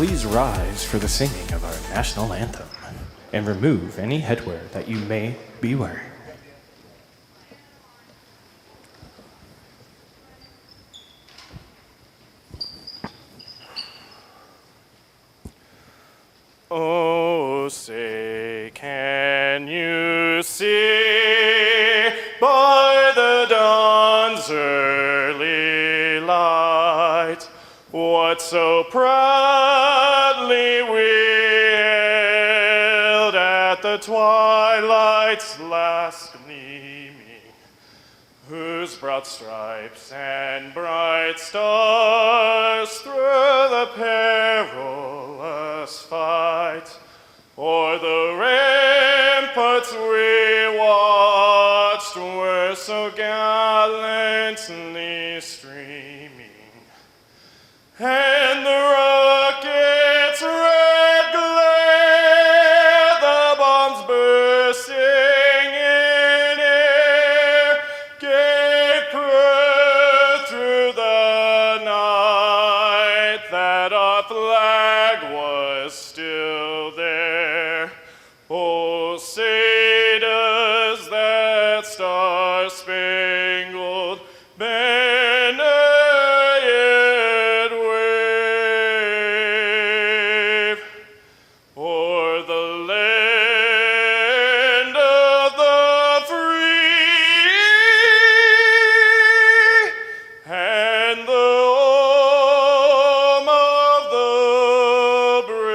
Please rise for the singing of our national anthem and remove any headwear that you may be wearing. Oh, say, can you see by the dawn's early light what so proudly we hailed at the twilight's last gleaming, whose broad stripes and bright stars through the perilous fight o'er the ramparts we watched lost were so gallantly streaming, and the rocket's red glare, the bombs bursting in air, gave proof through the night that our flag was still there. Oh, say does that star-spangled banner yet wave o'er the land of the free and the home of the brave.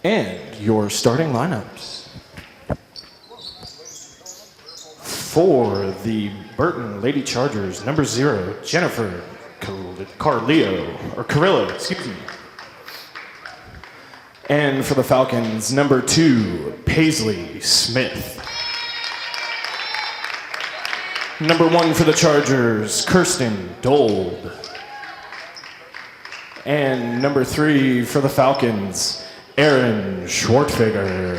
And your starting lineups. For the Burton Lady Chargers, number 0, Jennifer Carrillo, excuse me. And for the Falcons, number 2, Paisley Smith. Number 1 for the Chargers, Kirsten Dold. And number 3 for the Falcons, Aaron Schwartfeger.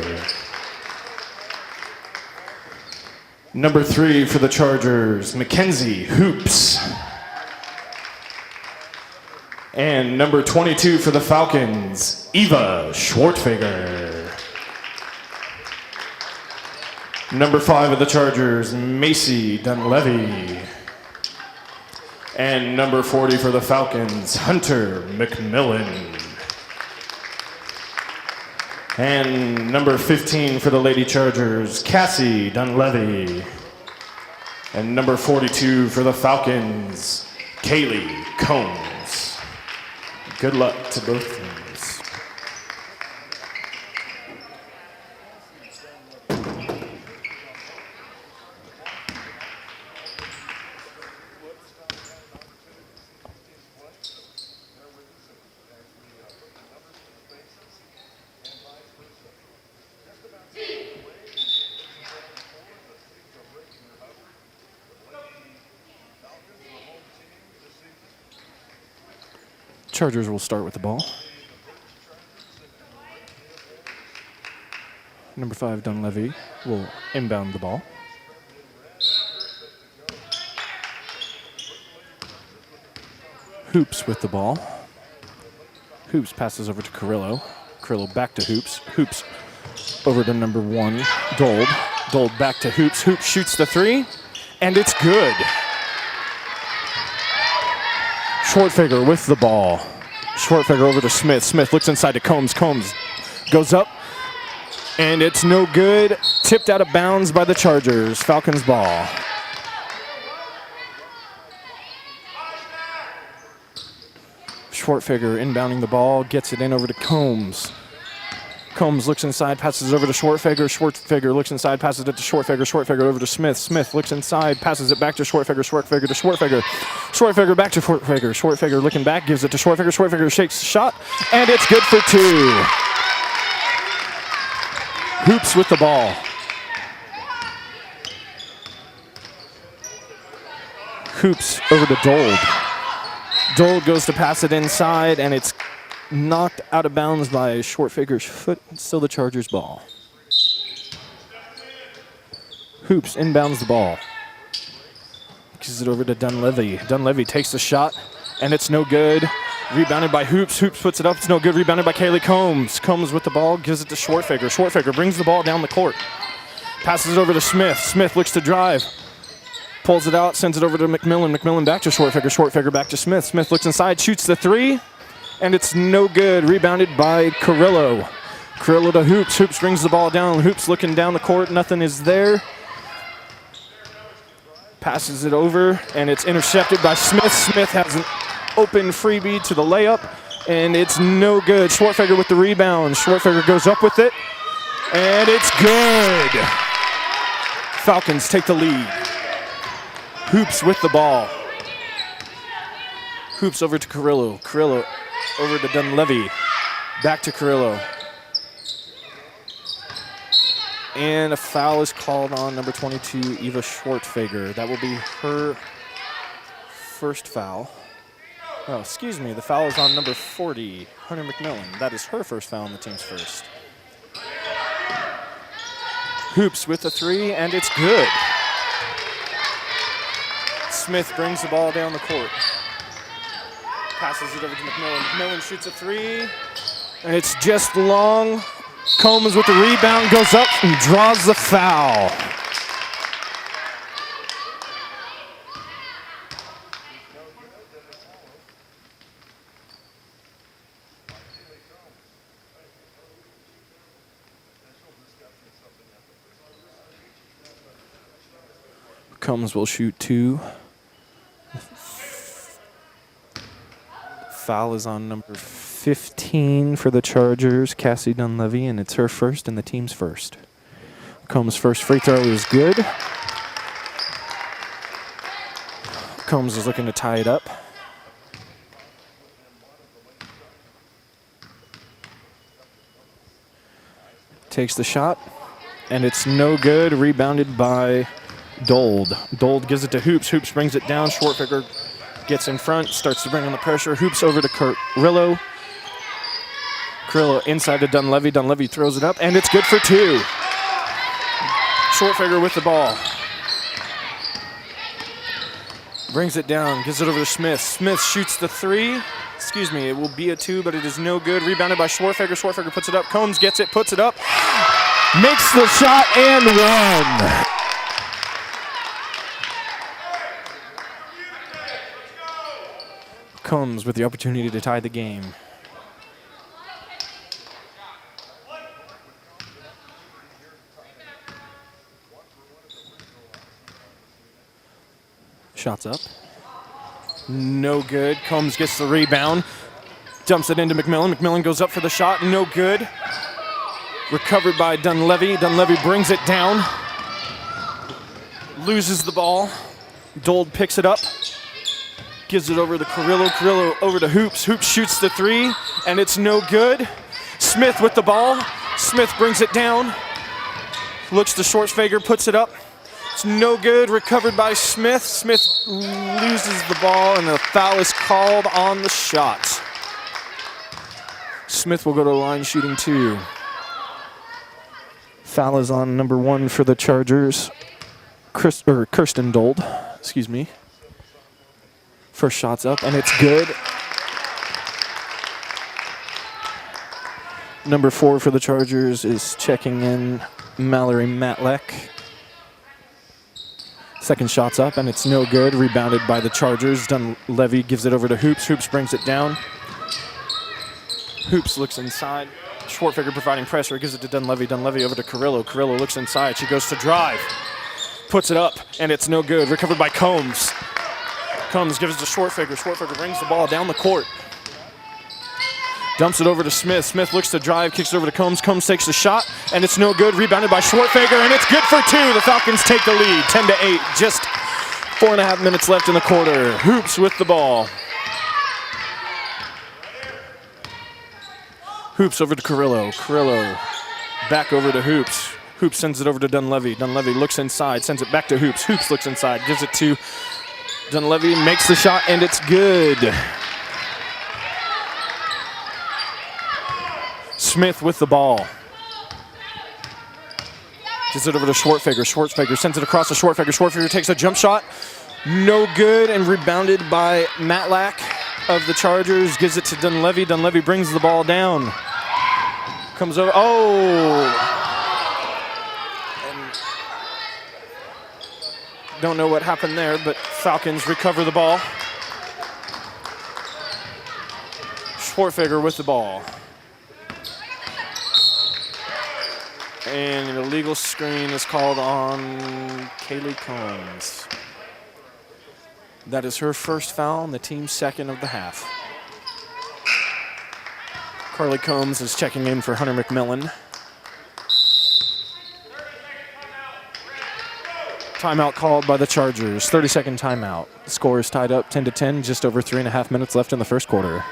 Number 3 for the Chargers, Mackenzie Hoops. And number 22 for the Falcons, Eva Schwartfeger. Number 5 of the Chargers, Macy Dunleavy. And number 40 for the Falcons, Hunter McMillan. And number 15 for the Lady Chargers, Cassie Dunleavy. And number 42 for the Falcons, Kaylee Combs. Good luck to both teams. Chargers will start with the ball. Number 5, Dunleavy, will inbound the ball. Hoops with the ball. Hoops passes over to Carrillo. Carrillo back to Hoops. Hoops over to number 1, Dold. Dold back to Hoops. Hoops shoots the 3, and it's good. Schwartfeger with the ball. Schwartfeger over to Smith. Smith looks inside to Combs. Combs goes up, and it's no good. Tipped out of bounds by the Chargers. Falcons ball. Schwartfeger inbounding the ball, gets it in over to Combs. Combs looks inside, passes over to Schwartfeger. Schwartfeger looks inside, passes it to Schwartfeger. Schwartfeger over to Smith. Smith looks inside, passes it back to Schwartfeger. Schwartfeger to Schwartfeger. Schwartfeger back to Schwartfeger. Schwartfeger looking back, gives it to Schwartfeger. Schwartfeger shakes the shot, and it's good for 2. Hoops with the ball. Hoops over to Dold. Dold goes to pass it inside, and it's knocked out of bounds by Schwartfeger's foot. It's still the Chargers' ball. Hoops inbounds the ball. Gives it over to Dunleavy. Dunleavy takes the shot, and it's no good. Rebounded by Hoops. Hoops puts it up. It's no good. Rebounded by Kaylee Combs. Combs with the ball. Gives it to Schwartfeger. Schwartfeger brings the ball down the court. Passes it over to Smith. Smith looks to drive. Pulls it out. Sends it over to McMillan. McMillan back to Schwartfeger. Schwartfeger back to Smith. Smith looks inside. Shoots the 3. And it's no good. Rebounded by Carrillo. Carrillo to Hoops. Hoops brings the ball down. Hoops looking down the court. Nothing is there. Passes it over, and it's intercepted by Smith. Smith has an open freebie to the layup, and it's no good. Schwartfeger with the rebound. Schwartfeger goes up with it, and it's good. Falcons take the lead. Hoops with the ball. Hoops over to Carrillo. Carrillo over to Dunleavy. Back to Carrillo. And a foul is called on number 22, Eva Schwartfager. That will be her first foul. Oh, excuse me. The foul is on number 40, Hunter McMillan. That is her first foul on the team's first. Hoops with a three, and it's good. Smith brings the ball down the court. Passes it over to McMillan. McMillan shoots a three, and it's just long. Combs with the rebound, goes up and draws the foul. Combs will shoot two. Foul is on number 15 for the Chargers, Cassie Dunleavy, and it's her first and the team's first. Combs' first free throw is good. Combs is looking to tie it up. Takes the shot, and it's no good. Rebounded by Dold. Dold gives it to Hoops. Hoops brings it down. Schwartfager gets in front, starts to bring on the pressure. Hoops over to Carrillo. Carrillo inside to Dunleavy. Dunleavy throws it up, and it's good for two. Schwartfager with the ball. Brings it down, gives it over to Smith. Smith shoots the three. Excuse me, it will be a two, but it is no good. Rebounded by Schwartfager. Schwartfager puts it up. Combs gets it, puts it up. Makes the shot and one. Combs with the opportunity to tie the game. Shots up. No good. Combs gets the rebound. Dumps it into McMillan. McMillan goes up for the shot. No good. Recovered by Dunleavy. Dunleavy brings it down. Loses the ball. Dold picks it up. Gives it over to Carrillo. Carrillo over to Hoops. Hoops shoots the three, and it's no good. Smith with the ball. Smith brings it down. Looks to Schwartfager, puts it up. It's no good. Recovered by Smith. Smith loses the ball, and a foul is called on the shot. Smith will go to the line shooting two. Foul is on number one for the Chargers, Kirsten Dold. Excuse me. First shot's up, and it's good. Number 4 for the Chargers is checking in, Mallory Matlack. Second shot's up, and it's no good. Rebounded by the Chargers. Dunleavy gives it over to Hoops. Hoops brings it down. Hoops looks inside. Schwartfager providing pressure. Gives it to Dunleavy. Dunleavy over to Carrillo. Carrillo looks inside. She goes to drive. Puts it up, and it's no good. Recovered by Combs. Combs gives it to Schwartfager. Schwartfager brings the ball down the court. Dumps it over to Smith. Smith looks to drive, kicks it over to Combs. Combs takes the shot, and it's no good. Rebounded by Schwartfager, and it's good for two. The Falcons take the lead, 10-8. Just 4.5 minutes left in the quarter. Hoops with the ball. Hoops over to Carrillo. Carrillo back over to Hoops. Hoops sends it over to Dunleavy. Dunleavy looks inside, sends it back to Hoops. Hoops looks inside, gives it to Dunleavy, makes the shot, and it's good. Smith with the ball. Gives it over to Schwartfager. Schwartfager sends it across to Schwartfager. Schwartfager takes a jump shot. No good, and rebounded by Matlack of the Chargers. Gives it to Dunleavy. Dunleavy brings the ball down. Comes over. Oh! Don't know what happened there, but Falcons recover the ball. Schwartfager with the ball. And an illegal screen is called on Kaylee Combs. That is her first foul and the team's second of the half. Carly Combs is checking in for Hunter McMillan. Timeout called by the Chargers. 30-second timeout. Score is tied up 10-10. Just over 3.5 minutes left in the first quarter.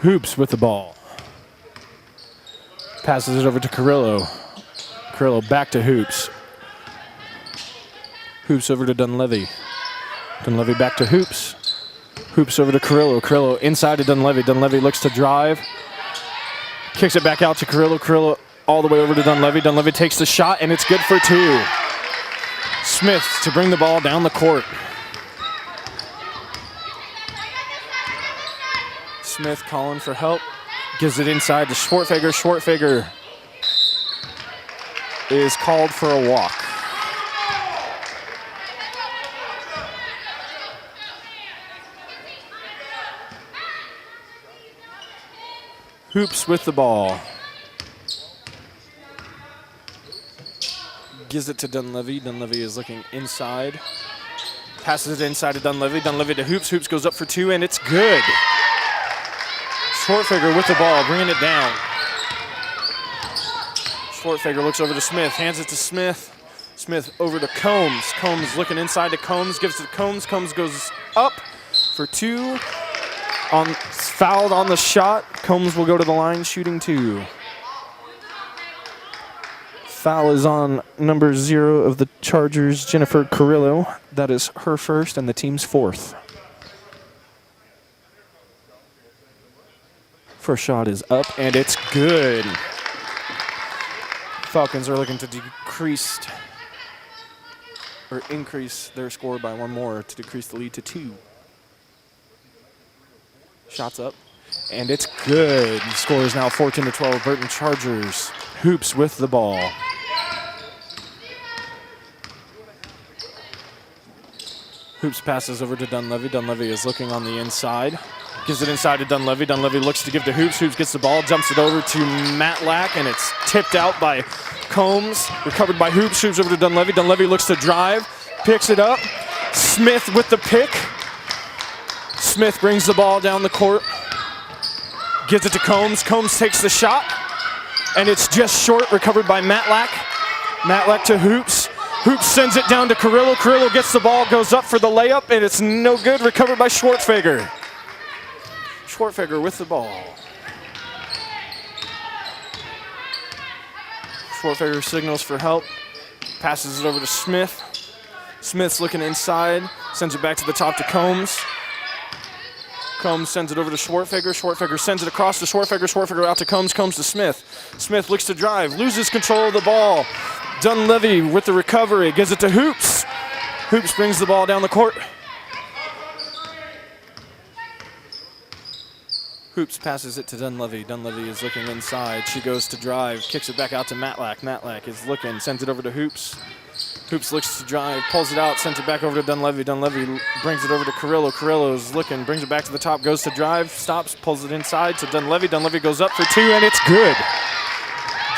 Hoops with the ball. Passes it over to Carrillo. Carrillo back to Hoops. Hoops over to Dunleavy. Dunleavy back to Hoops. Hoops over to Carrillo. Carrillo inside to Dunleavy. Dunleavy looks to drive. Kicks it back out to Carrillo. Carrillo all the way over to Dunleavy. Dunleavy takes the shot, and it's good for 2. Smith to bring the ball down the court. Smith calling for help. Gives it inside to Schwartfeger. Schwartfeger is called for a walk. Hoops with the ball. Gives it to Dunleavy. Dunleavy is looking inside. Passes it inside to Dunleavy. Dunleavy to Hoops. Hoops goes up for 2, and it's good. Schwartfeger with the ball, bringing it down. Schwartfeger looks over to Smith, hands it to Smith. Smith over to Combs. Combs looking inside to Combs, gives it to Combs. Combs goes up for 2. Fouled on the shot. Combs will go to the line, shooting 2. Foul is on number 0 of the Chargers, Jennifer Carrillo. That is her first and the team's 4th. First shot is up, and it's good. Falcons are looking to increase their score by 1 more to decrease the lead to 2. Shots up, and it's good. The score is now 14-12. Burton Chargers. Hoops with the ball. Hoops passes over to Dunleavy. Dunleavy is looking on the inside. Gives it inside to Dunleavy. Dunleavy looks to give to Hoops. Hoops gets the ball, jumps it over to Matlack, and it's tipped out by Combs. Recovered by Hoops. Hoops over to Dunleavy. Dunleavy looks to drive, picks it up. Smith with the pick. Smith brings the ball down the court. Gives it to Combs. Combs takes the shot, and it's just short. Recovered by Matlack. Matlack to Hoops. Hoops sends it down to Carrillo. Carrillo gets the ball, goes up for the layup, and it's no good. Recovered by Schwartfeger. Schwartfeger with the ball. Schwartfeger signals for help. Passes it over to Smith. Smith's looking inside. Sends it back to the top to Combs. Combs sends it over to Schwartfeger. Schwartfeger sends it across to Schwartfeger. Schwartfeger out to Combs. Combs to Smith. Smith looks to drive. Loses control of the ball. Dunleavy with the recovery. Gives it to Hoops. Hoops brings the ball down the court. Hoops passes it to Dunleavy. Dunleavy is looking inside. She goes to drive, kicks it back out to Matlack. Matlack is looking, sends it over to Hoops. Hoops looks to drive, pulls it out, sends it back over to Dunleavy. Dunleavy brings it over to Carrillo. Carrillo is looking, brings it back to the top, goes to drive, stops, pulls it inside to Dunleavy. Dunleavy goes up for 2, and it's good.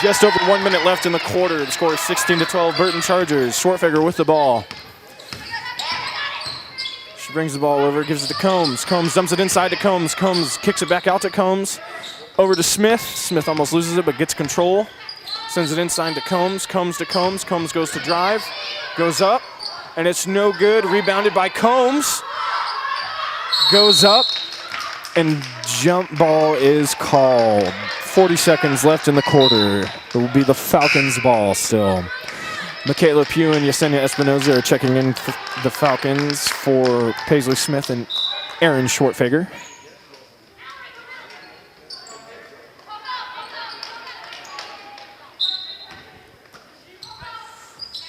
Just over 1 minute left in the quarter. The score is 16-12, Burton Chargers. Schwartfeger with the ball. She brings the ball over, gives it to Combs. Combs dumps it inside to Combs. Combs kicks it back out to Combs. Over to Smith. Smith almost loses it, but gets control. Sends it inside to Combs. Combs to Combs. Combs goes to drive. Goes up, and it's no good. Rebounded by Combs. Goes up, and jump ball is called. 40 seconds left in the quarter. It will be the Falcons' ball still. Michaela Pugh and Yesenia Espinoza are checking in for the Falcons for Paisley Smith and Aaron Schwartfeger.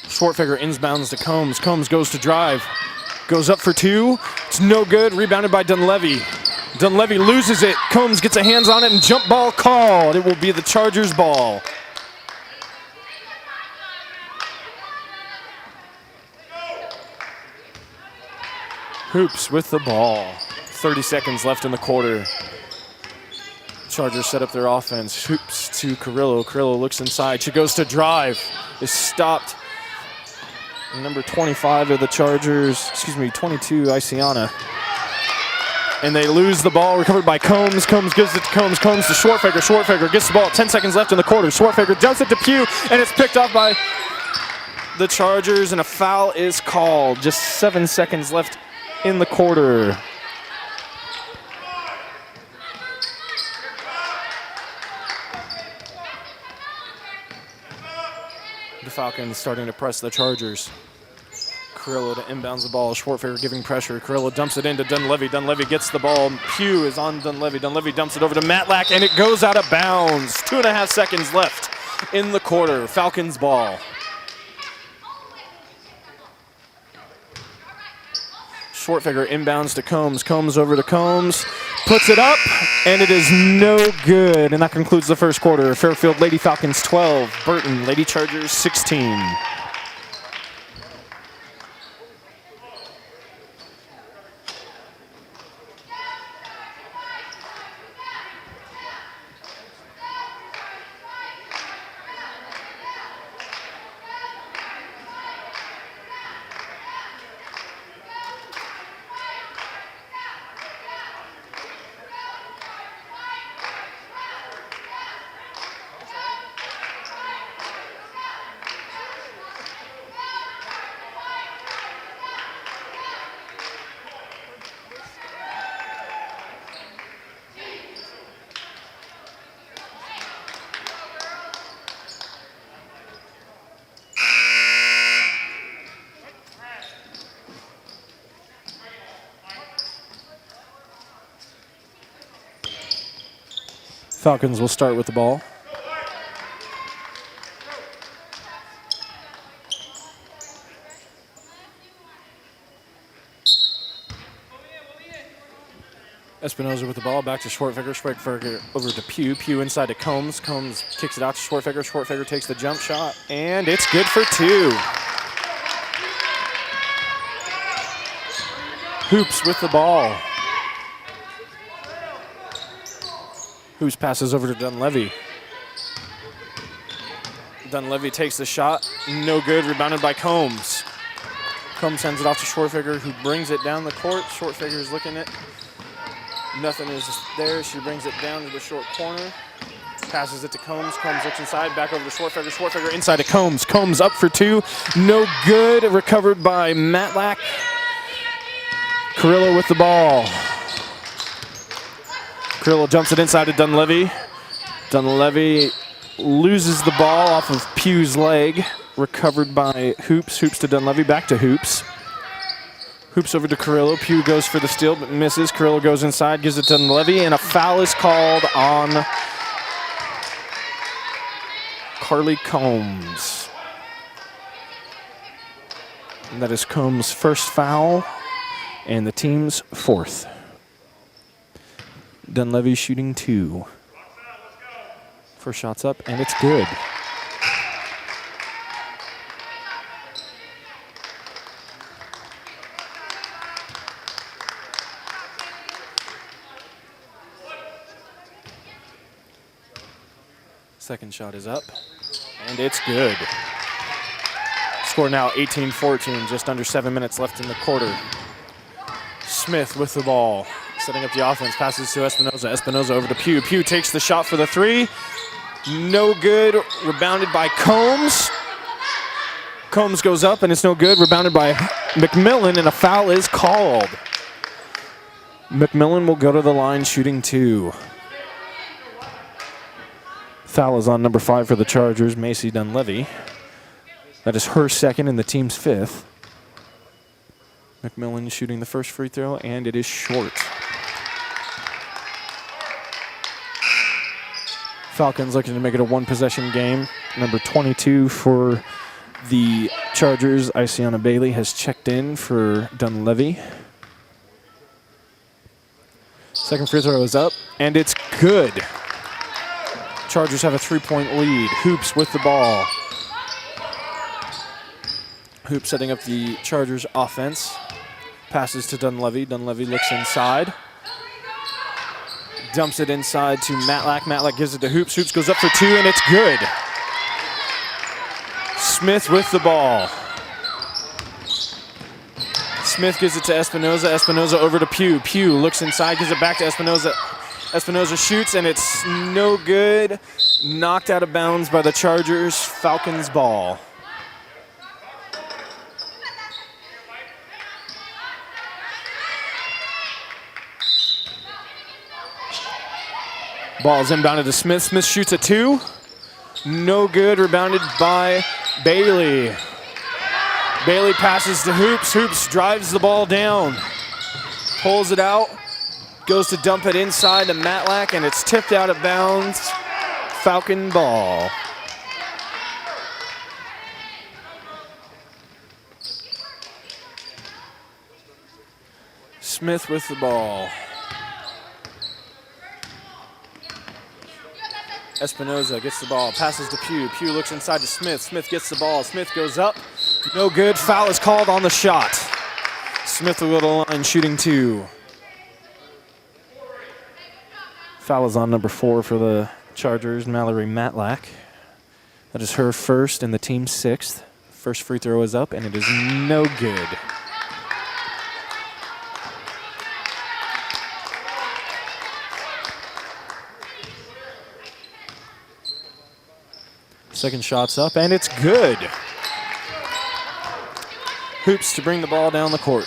Schwartfeger inbounds to Combs. Combs goes to drive. Goes up for 2. It's no good. Rebounded by Dunleavy. Dunleavy loses it. Combs gets a hands on it and jump ball called. It will be the Chargers' ball. Hoops with the ball. 30 seconds left in the quarter. Chargers set up their offense. Hoops to Carrillo. Carrillo looks inside. She goes to drive. Is stopped. Number 25 of the Chargers, 22, Isiana. And they lose the ball, recovered by Combs. Combs gives it to Combs. Combs to Schwartfeger. Schwartfeger gets the ball. 10 seconds left in the quarter. Schwartfeger jumps it to Pugh, and it's picked off by the Chargers, and a foul is called. Just 7 seconds left in the quarter. The Falcons starting to press the Chargers. Carrillo to inbounds the ball. Schwartfeger giving pressure. Carrillo dumps it into Dunleavy. Dunleavy gets the ball. Pugh is on Dunleavy. Dunleavy dumps it over to Matlack, and it goes out of bounds. 2.5 seconds left in the quarter. Falcons ball. Schwartfeger inbounds to Combs. Combs over to Combs. Puts it up, and it is no good. And that concludes the first quarter. Fairfield Lady Falcons 12. Burton Lady Chargers 16. Falcons will start with the ball. Espinoza with the ball, back to Schwartfeger. Schwartfeger over to Pugh. Pugh inside to Combs. Combs kicks it out to Schwartfeger. Schwartfeger takes the jump shot, and it's good for 2. Hoops with the ball. Hoops passes over to Dunleavy. Dunleavy takes the shot. No good. Rebounded by Combs. Combs sends it off to Schwartfeger, who brings it down the court. Schwartfeger is looking at nothing is there. She brings it down to the short corner. Passes it to Combs. Combs looks inside. Back over to Schwartfeger. Schwartfeger inside to Combs. Combs up for 2. No good. Recovered by Matlack. Carrillo with the ball. Carrillo jumps it inside to Dunleavy. Dunleavy loses the ball off of Pugh's leg. Recovered by Hoops. Hoops to Dunleavy. Back to Hoops. Hoops over to Carrillo. Pugh goes for the steal but misses. Carrillo goes inside, gives it to Dunleavy, and a foul is called on Carly Combs. And that is Combs' first foul and the team's 4th. Dunleavy shooting 2. First shot's up, and it's good. Second shot is up, and it's good. Score now 18-14, just under 7 minutes left in the quarter. Smith with the ball. Setting up the offense, passes to Espinoza. Espinoza over to Pugh. Pugh takes the shot for the 3. No good. Rebounded by Combs. Combs goes up, and it's no good. Rebounded by McMillan, and a foul is called. McMillan will go to the line shooting 2. Foul is on number 5 for the Chargers, Macy Dunleavy. That is her 2nd and the team's 5th. McMillan shooting the first free throw, and it is short. Falcons looking to make it a 1-possession game. Number 22 for the Chargers, Isiana Bailey, has checked in for Dunleavy. Second free throw is up, and it's good. Chargers have a 3-point lead. Hoops with the ball. Hoops setting up the Chargers offense. Passes to Dunleavy. Dunleavy looks inside. Dumps it inside to Matlack. Matlack gives it to Hoops. Hoops goes up for 2, and it's good. Smith with the ball. Smith gives it to Espinoza. Espinoza over to Pugh. Pugh looks inside, gives it back to Espinoza. Espinoza shoots, and it's no good. Knocked out of bounds by the Chargers. Falcons ball. Ball's inbounded to Smith. Smith shoots a 2. No good. Rebounded by Bailey. Bailey passes to Hoops. Hoops drives the ball down. Pulls it out. Goes to dump it inside to Matlack, and it's tipped out of bounds. Falcon ball. Smith with the ball. Espinoza gets the ball, passes to Pugh. Pugh looks inside to Smith. Smith gets the ball. Smith goes up. No good. Foul is called on the shot. Smith will go to the line, shooting 2. Foul is on number 4 for the Chargers, Mallory Matlack. That is her first and the team's 6th. First free throw is up, and it is no good. Second shot's up, and it's good. Hoops to bring the ball down the court.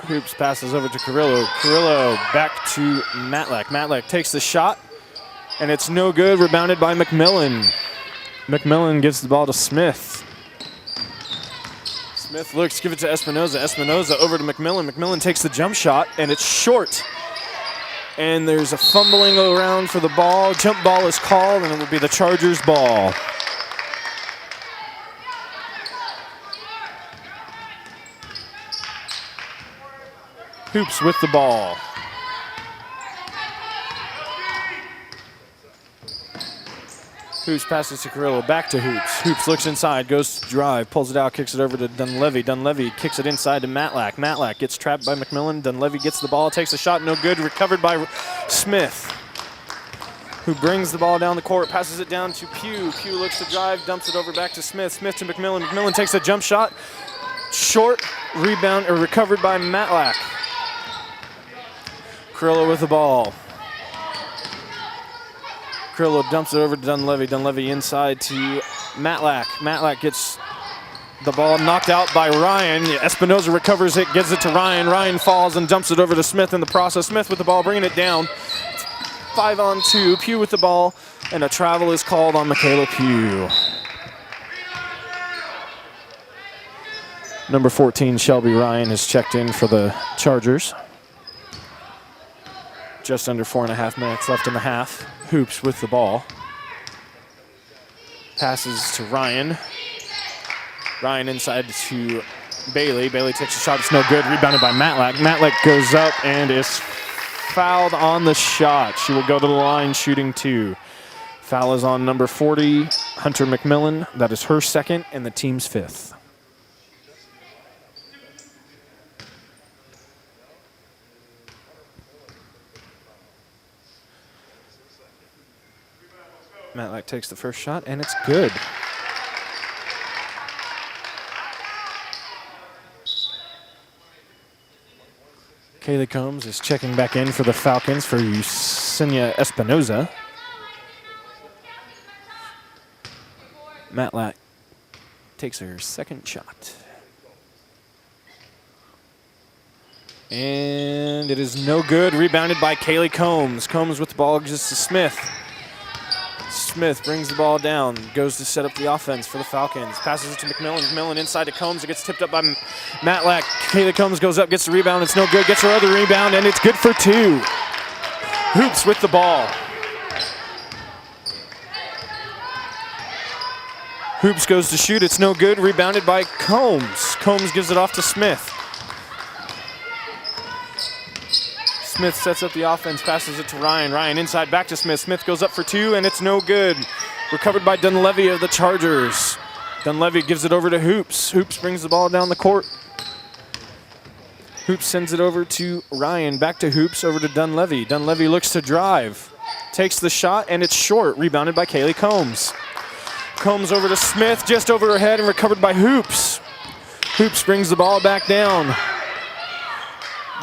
Hoops passes over to Carrillo. Carrillo back to Matlack. Matlack takes the shot, and it's no good. Rebounded by McMillan. McMillan gives the ball to Smith. Smith looks, give it to Espinoza. Espinoza over to McMillan. McMillan takes the jump shot, and it's short. And there's a fumbling around for the ball. Jump ball is called, and it will be the Chargers' ball. Hoops with the ball. Hoops passes to Carrillo, back to Hoops. Hoops looks inside, goes to drive, pulls it out, kicks it over to Dunleavy. Dunleavy kicks it inside to Matlack. Matlack gets trapped by McMillan. Dunleavy gets the ball, takes a shot, no good. Recovered by Smith, who brings the ball down the court, passes it down to Pugh. Pugh looks to drive, dumps it over back to Smith. Smith to McMillan. McMillan takes a jump shot. Short, rebound, or recovered by Matlack. Carrillo with the ball. Carrillo dumps it over to Dunleavy. Dunleavy inside to Matlack. Matlack gets the ball knocked out by Ryan. Espinoza recovers it, gives it to Ryan. Ryan falls and dumps it over to Smith in the process. Smith with the ball, bringing it down. 5-on-2. Pugh with the ball, and a travel is called on Michaela Pugh. Number 14, Shelby Ryan, has checked in for the Chargers. Just under 4.5 minutes left in the half. Hoops with the ball. Passes to Ryan. Ryan inside to Bailey. Bailey takes a shot. It's no good. Rebounded by Matlack. Matlack goes up and is fouled on the shot. She will go to the line shooting 2. Foul is on number 40, Hunter McMillan. That is her second and the team's 5th. Matlack takes the first shot, and it's good. Kaylee Combs is checking back in for the Falcons for Yesenia Espinoza. Matlack takes her second shot. And it is no good. Rebounded by Kaylee Combs. Combs with the ball just to Smith. Smith brings the ball down, goes to set up the offense for the Falcons. Passes it to McMillan. McMillan inside to Combs. It gets tipped up by Matlack. Kayla Combs goes up, gets the rebound. It's no good. Gets her other rebound, and it's good for 2. Hoops with the ball. Hoops goes to shoot. It's no good. Rebounded by Combs. Combs gives it off to Smith. Smith sets up the offense, passes it to Ryan. Ryan inside, back to Smith. Smith goes up for two, and it's no good. Recovered by Dunleavy of the Chargers. Dunleavy gives it over to Hoops. Hoops brings the ball down the court. Hoops sends it over to Ryan. Back to Hoops, over to Dunleavy. Dunleavy looks to drive. Takes the shot, and it's short. Rebounded by Kaylee Combs. Combs over to Smith, just over her head, and recovered by Hoops. Hoops brings the ball back down.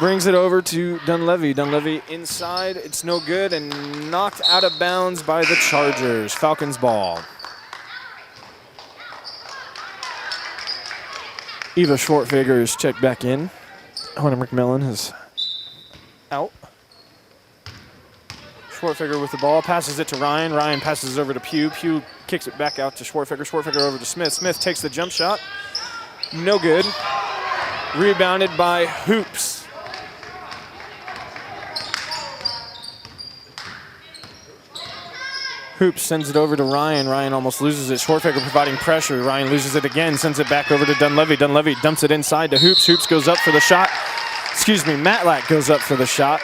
Brings it over to Dunleavy. Dunleavy inside. It's no good, and knocked out of bounds by the Chargers. Falcons ball. Eva Shortfigure is checked back in. Hunter McMillan is out. Shortfigure with the ball, passes it to Ryan. Ryan passes it over to Pugh. Pugh kicks it back out to Shortfigure. Shortfigure over to Smith. Smith takes the jump shot. No good. Rebounded by Hoops. Hoops sends it over to Ryan. Ryan almost loses it. Shortfigure providing pressure. Ryan loses it again, sends it back over to Dunleavy. Dunleavy dumps it inside to Hoops. Hoops goes up for the shot. Matlack goes up for the shot.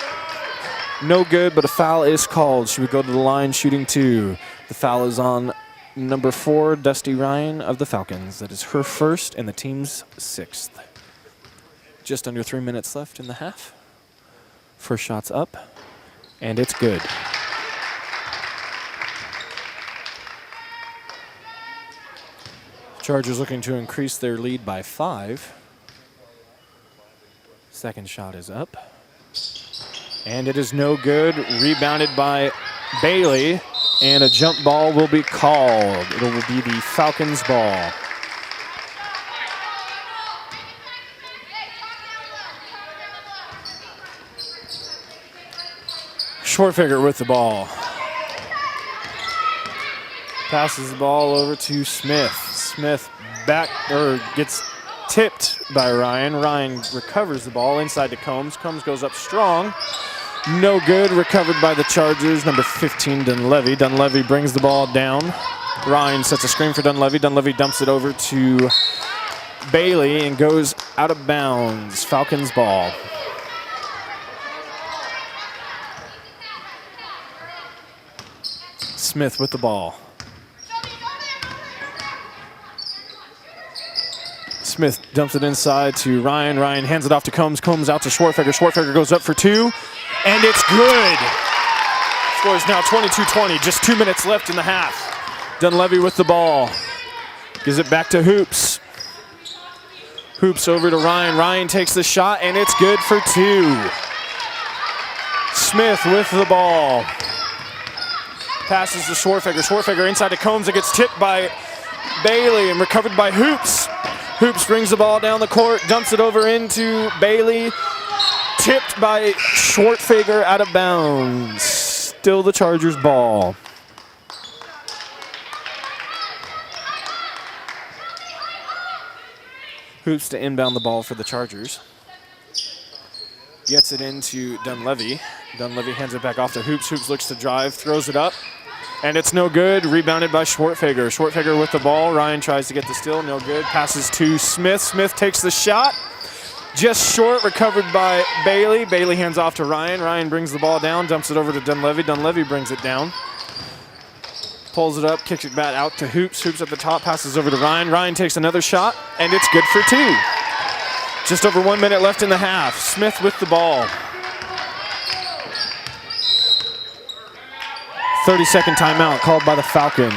No good, but a foul is called. She would go to the line shooting two. The foul is on number 4, Dusty Ryan of the Falcons. That is her first and the team's 6th. Just under 3 minutes left in the half. First shot's up, and it's good. Chargers looking to increase their lead by 5. Second shot is up. And it is no good. Rebounded by Bailey. And a jump ball will be called. It will be the Falcons ball. Shortfigure with the ball. Passes the ball over to Smith. Smith gets tipped by Ryan. Ryan recovers the ball inside to Combs. Combs goes up strong. No good. Recovered by the Chargers. Number 15, Dunleavy. Dunleavy brings the ball down. Ryan sets a screen for Dunleavy. Dunleavy dumps it over to Bailey and goes out of bounds. Falcons ball. Smith with the ball. Smith dumps it inside to Ryan. Ryan hands it off to Combs. Combs out to Shortfigure. Shortfigure goes up for two, and it's good. Score is now 22-20. Just 2 minutes left in the half. Dunleavy with the ball. Gives it back to Hoops. Hoops over to Ryan. Ryan takes the shot, and it's good for two. Smith with the ball. Passes to Shortfigure. Shortfigure inside to Combs. It gets tipped by Bailey and recovered by Hoops. Hoops brings the ball down the court, dumps it over into Bailey. Tipped by Shortfigure out of bounds. Still the Chargers ball. Hoops to inbound the ball for the Chargers. Gets it into Dunleavy. Dunleavy hands it back off to Hoops. Hoops looks to drive, throws it up. And it's no good. Rebounded by Shortfigure. Shortfigure with the ball. Ryan tries to get the steal. No good. Passes to Smith. Smith takes the shot. Just short. Recovered by Bailey. Bailey hands off to Ryan. Ryan brings the ball down. Dumps it over to Dunleavy. Dunleavy brings it down. Pulls it up. Kicks it back out to Hoops. Hoops at the top. Passes over to Ryan. Ryan takes another shot. And it's good for two. Just over 1 minute left in the half. Smith with the ball. 30-second timeout called by the Falcons.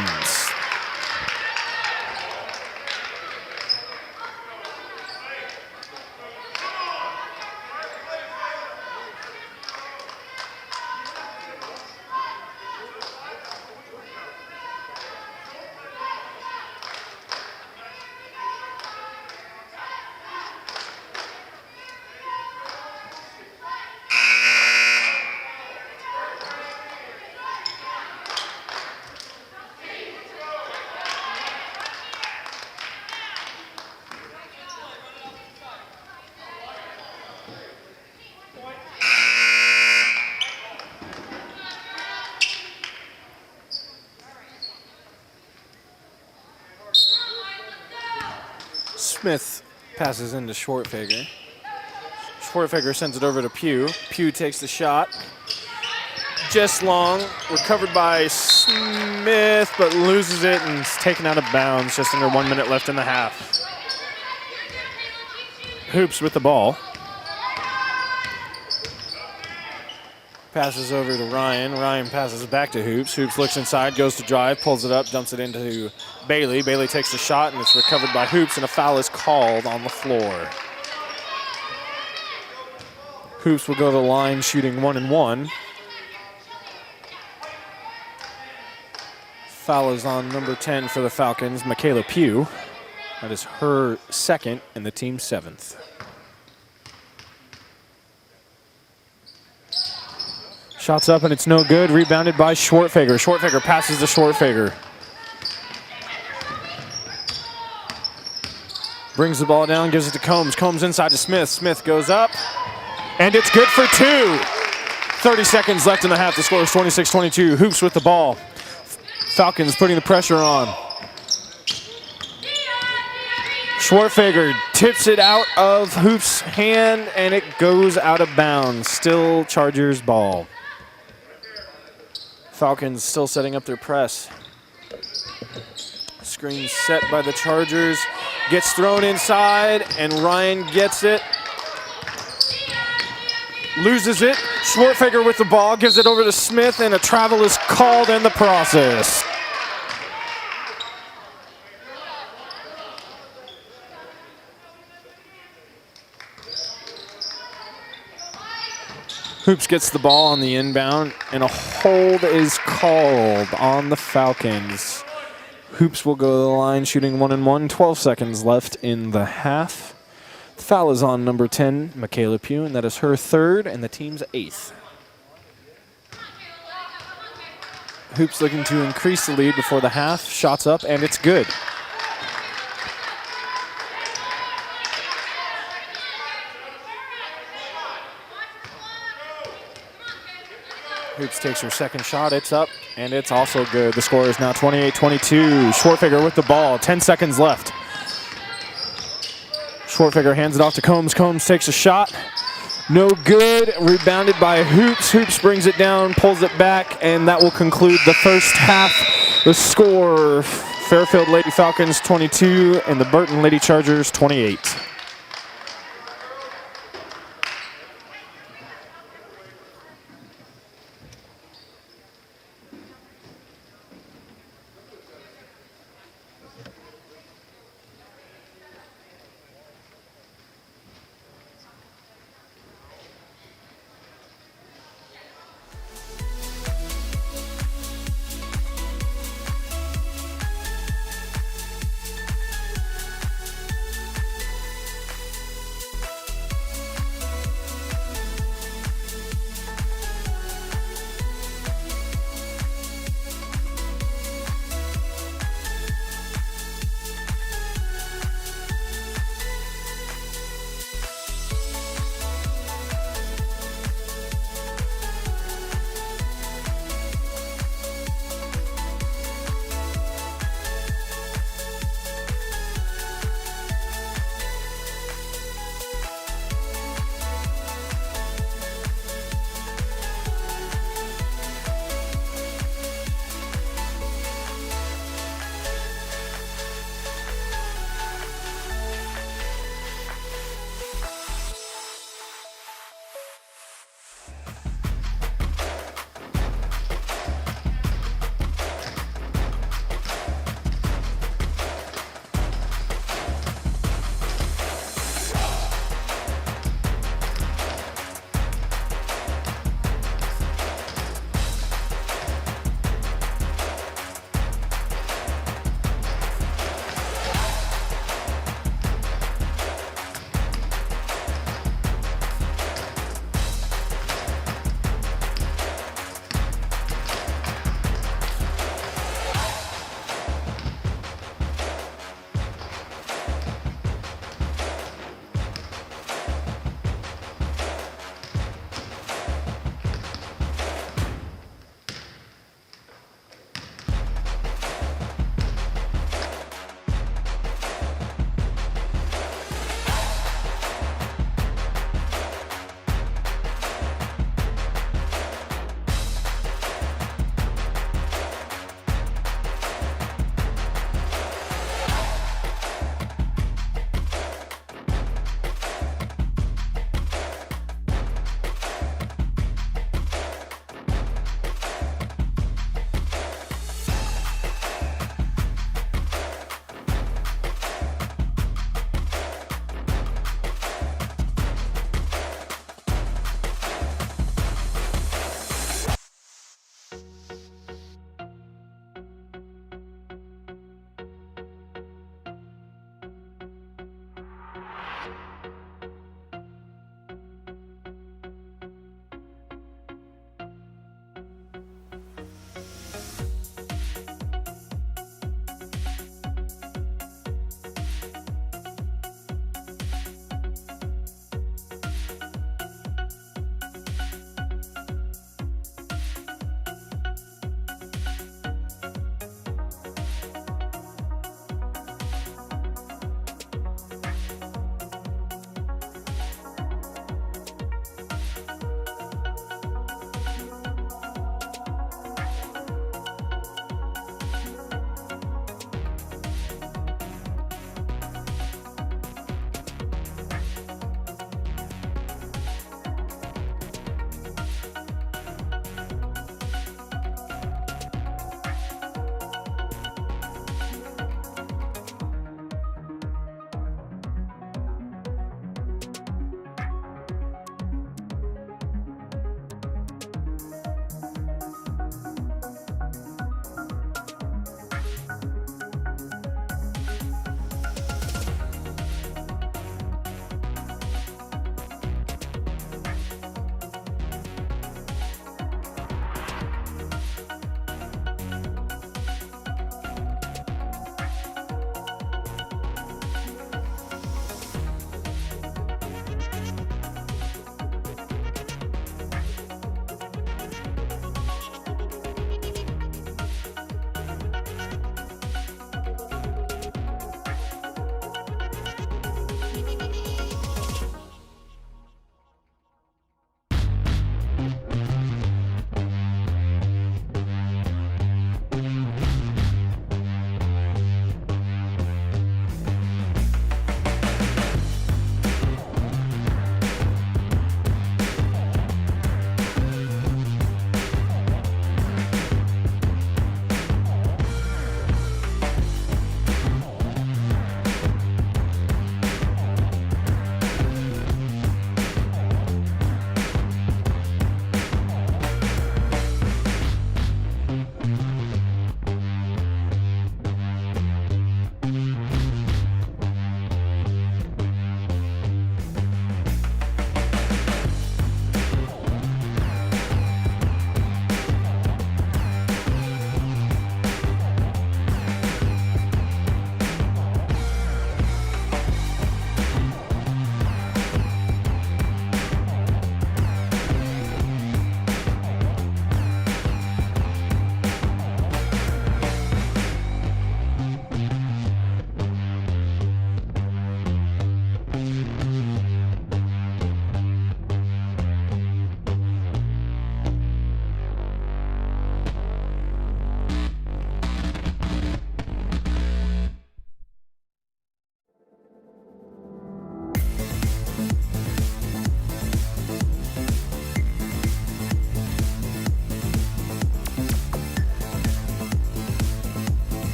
Smith passes into Schwartfeger. Schwartfeger sends it over to Pugh. Pugh takes the shot. Just long, recovered by Smith, but loses it and is taken out of bounds. Just under 1 minute left in the half. Hoops with the ball. Passes over to Ryan. Ryan passes back to Hoops. Hoops looks inside, goes to drive, pulls it up, dumps it into Bailey. Bailey takes the shot, and it's recovered by Hoops, and a foul is called on the floor. Hoops will go to the line shooting 1 and 1. Foul is on number 10 for the Falcons, Michaela Pugh. That is her second and the team's 7th. Shots up and it's no good. Rebounded by Schwartfeger. Schwartfeger passes to Schwartfeger. Brings the ball down, gives it to Combs. Combs inside to Smith. Smith goes up, and it's good for 2. 30 seconds left in the half. The score is 26-22. Hoops with the ball. Falcons putting the pressure on. Schwartfeger tips it out of Hoops' hand, and it goes out of bounds. Still Chargers ball. Falcons still setting up their press. Screen set by the Chargers. Gets thrown inside, and Ryan gets it. Loses it. Schwartfeger with the ball, gives it over to Smith, and a travel is called in the process. Hoops gets the ball on the inbound, and a hold is called on the Falcons. Hoops will go to the line shooting 1 and 1. 12 seconds left in the half. The foul is on number 10, Michaela Pugh, and that is her 3rd and the team's 8th. Hoops looking to increase the lead before the half. Shots up, and it's good. Hoops takes her second shot. It's up, and it's also good. The score is now 28-22. Schwartfeger with the ball. 10 seconds left. Schwartfeger hands it off to Combs. Combs takes a shot. No good. Rebounded by Hoops. Hoops brings it down, pulls it back, and that will conclude the first half. The score, Fairfield Lady Falcons 22 and the Burton Lady Chargers 28.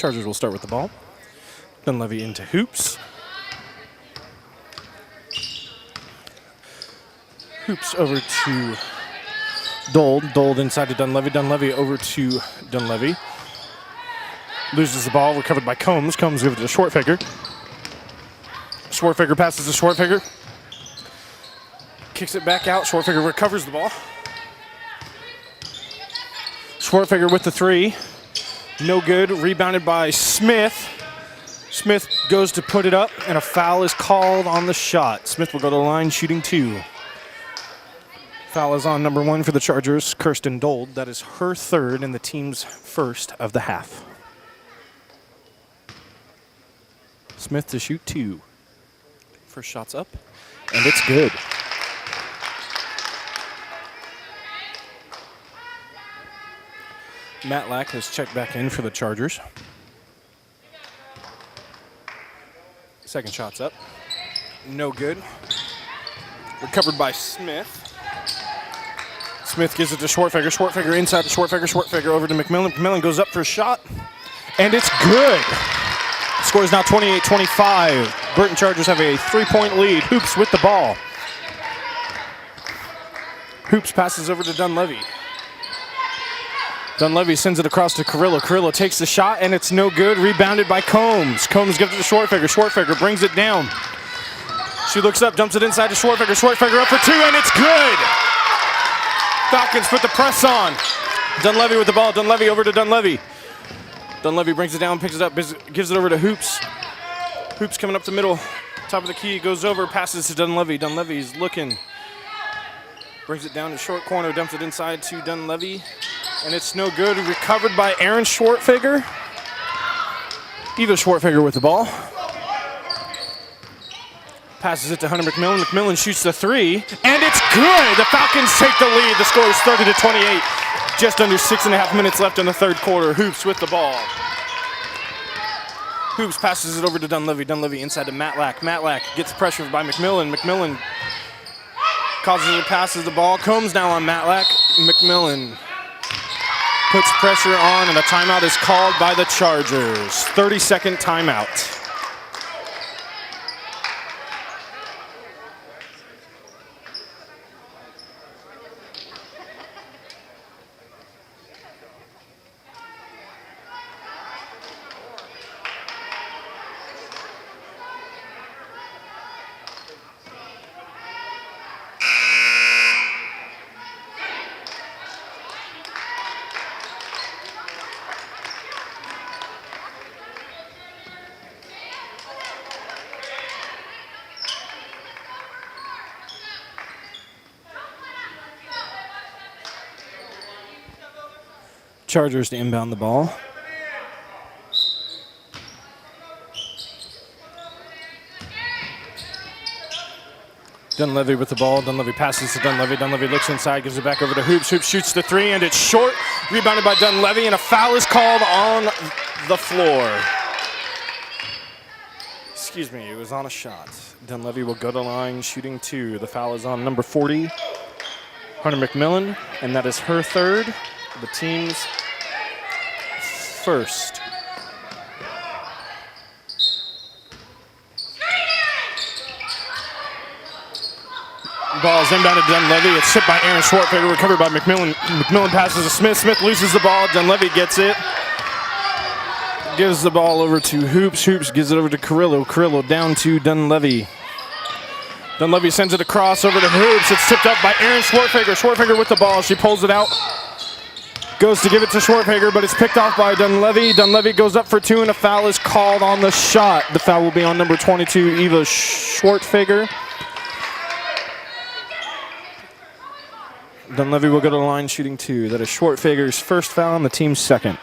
Chargers will start with the ball. Dunleavy into Hoops. Hoops over to Dold. Dold inside to Dunleavy. Dunleavy over to Dunleavy. Loses the ball, recovered by Combs. Combs gives it to Schwartfigger. Schwartfigger passes to Schwartfigger. Kicks it back out. Schwartfigger recovers the ball. Schwartfigger with the three. No good. Rebounded by Smith. Smith goes to put it up, and a foul is called on the shot. Smith will go to the line shooting 2. Foul is on number 1 for the Chargers, Kirsten Dold. That is her third and the team's first of the half. Smith to shoot 2. First shot's up, and it's good. Matlack has checked back in for the Chargers. Second shot's up. No good. Recovered by Smith. Smith gives it to Schwartfigger. Schwartfigger inside to Schwartfigger. Schwartfigger over to McMillan. McMillan goes up for a shot, and it's good. Score is now 28-25. Burton Chargers have a 3-point lead. Hoops with the ball. Hoops passes over to Dunleavy. Dunleavy sends it across to Carrillo. Carrillo takes the shot, and it's no good. Rebounded by Combs. Combs gives it to Schwartfigger. Schwartfigger brings it down. She looks up, dumps it inside to Schwartfigger. Schwartfigger up for 2, and it's good. Falcons put the press on. Dunleavy with the ball. Dunleavy over to Dunleavy. Dunleavy brings it down, picks it up, gives it over to Hoops. Hoops coming up the middle. Top of the key, goes over, passes to Dunleavy. Dunleavy's looking. Brings it down to short corner, dumps it inside to Dunleavy. And it's no good. Recovered by Aaron Schwartfigger. Eva Schwartfigger with the ball. Passes it to Hunter McMillan. McMillan shoots the 3, and it's good. The Falcons take the lead. The score is 30-28. Just under 6.5 minutes left in the third quarter. Hoops with the ball. Hoops passes it over to Dunleavy. Dunleavy inside to Matlack. Matlack gets pressured by McMillan. McMillan causes it, passes the ball. Combs now on Matlack. McMillan puts pressure on, and a timeout is called by the Chargers. 30-second timeout. Chargers to inbound the ball. Dunleavy with the ball. Dunleavy passes to Dunleavy. Dunleavy looks inside, gives it back over to Hoops. Hoops shoots the 3, and it's short. Rebounded by Dunleavy, and a foul is called on the floor. Excuse me, it was on a shot. Dunleavy will go to line shooting 2. The foul is on number 40, Hunter McMillan, and that is her third. The team's first. Ball is inbounded to Dunleavy. It's hit by Aaron Schwartfigger, recovered by McMillan. McMillan passes to Smith. Smith loses the ball. Dunleavy gets it. Gives the ball over to Hoops. Hoops gives it over to Carrillo. Carrillo down to Dunleavy. Dunleavy sends it across over to Hoops. It's tipped up by Aaron Schwartfigger. Schwartfigger with the ball. She pulls it out. Goes to give it to Schwartfigger, but it's picked off by Dunleavy. Dunleavy goes up for 2, and a foul is called on the shot. The foul will be on number 22, Eva Schwartfigger. Dunleavy will go to the line shooting 2. That is Schwartfigger's first foul and the team's second.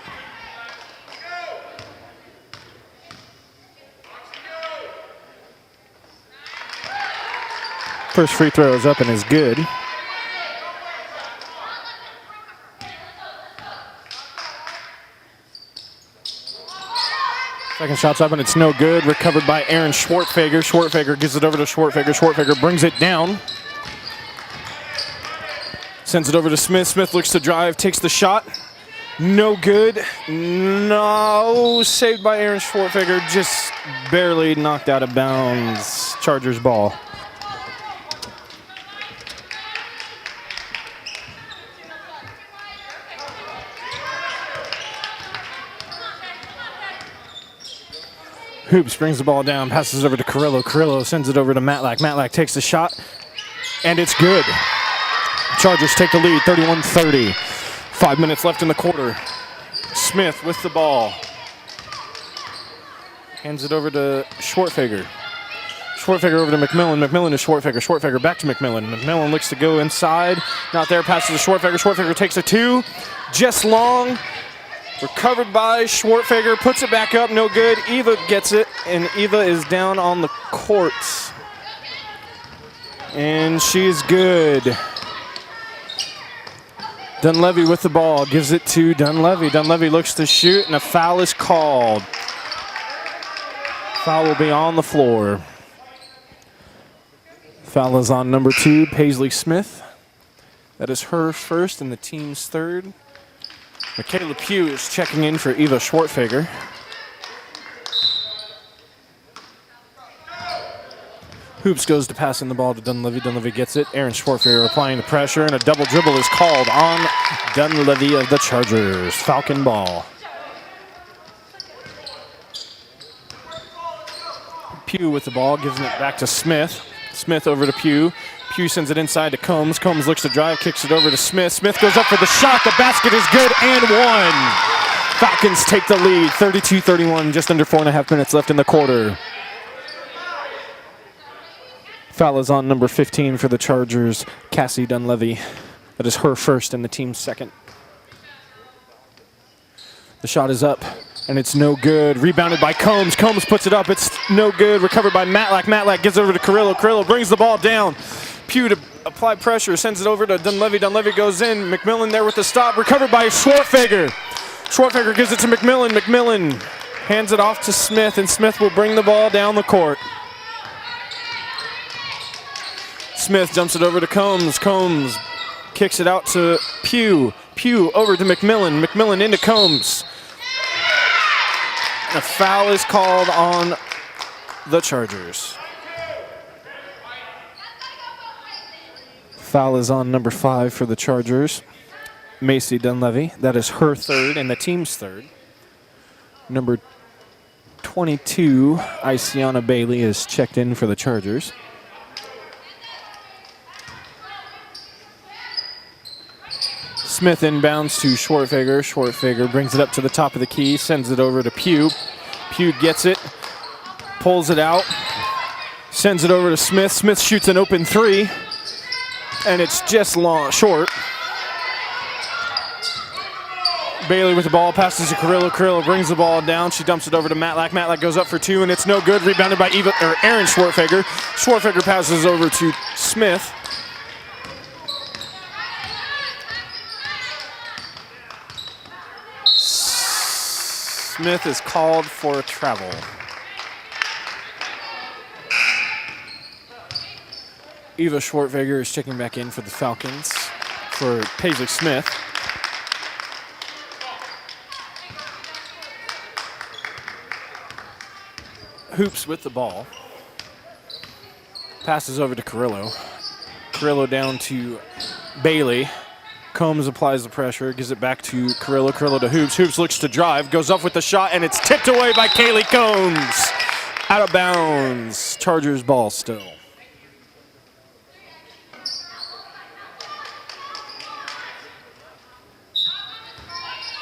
First free throw is up and is good. Second shot's up and it's no good. Recovered by Aaron Schwartfigger. Schwartfigger gives it over to Schwartfigger. Schwartfigger brings it down. Sends it over to Smith. Smith looks to drive, takes the shot. No good. No, saved by Aaron Schwartfeger, just barely knocked out of bounds. Chargers ball. Hoops brings the ball down, passes over to Carrillo. Carrillo sends it over to Matlack. Matlack takes the shot, and it's good. Chargers take the lead, 31-30. 5 minutes left in the quarter. Smith with the ball. Hands it over to Schwartfeger. Schwartfeger over to McMillan. McMillan to Schwartfeger. Schwartfeger back to McMillan. McMillan looks to go inside. Not there, passes to Schwartfeger. Schwartfeger takes a two. Just long. Recovered by Schwartfeger, puts it back up, no good. Eva gets it, and Eva is down on the court. And she's good. Dunleavy with the ball, gives it to Dunleavy. Dunleavy looks to shoot, and a foul is called. Foul will be on the floor. Foul is on number 2, Paisley Smith. That is her first and the team's third. Michaela Pugh is checking in for Eva Schwartfeger. Hoops goes to passing the ball to Dunleavy. Dunleavy gets it. Aaron Schwartfeger applying the pressure, and a double dribble is called on Dunleavy of the Chargers. Falcon ball. Pugh with the ball, gives it back to Smith. Smith over to Pugh. Pugh sends it inside to Combs. Combs looks to drive, kicks it over to Smith. Smith goes up for the shot. The basket is good and one. Falcons take the lead, 32-31, just under 4.5 minutes left in the quarter. Foul is on number 15 for the Chargers, Cassie Dunleavy. That is her first and the team's second. The shot is up, and it's no good. Rebounded by Combs. Combs puts it up. It's no good. Recovered by Matlack. Matlack gives it over to Carrillo. Carrillo brings the ball down. Pugh to apply pressure, sends it over to Dunleavy. Dunleavy goes in. McMillan there with the stop. Recovered by Schwartfeger. Schwartfeger gives it to McMillan. McMillan hands it off to Smith, and Smith will bring the ball down the court. Smith dumps it over to Combs. Combs kicks it out to Pugh. Pugh over to McMillan. McMillan into Combs. A foul is called on the Chargers. Foul is on number 5 for the Chargers, Macy Dunleavy. That is her third and the team's third. Number 22, Isiana Bailey, is checked in for the Chargers. Smith inbounds to Schwartfeger. Schwartfeger brings it up to the top of the key, sends it over to Pugh. Pugh gets it, pulls it out, sends it over to Smith. Smith shoots an open three, and it's just short. Bailey with the ball, passes to Carrillo. Carrillo brings the ball down. She dumps it over to Matlack. Matlack goes up for two, and it's no good. Rebounded by Aaron Schwartfeger. Schwartfeger passes over to Smith. Smith is called for travel. Eva Schwartfeger is checking back in for the Falcons for Paisley Smith. Hoops with the ball. Passes over to Carrillo. Carrillo down to Bailey. Combs applies the pressure, gives it back to Carrillo. Carrillo to Hoops. Hoops looks to drive, goes up with the shot, and it's tipped away by Kaylee Combs. Out of bounds. Chargers ball still.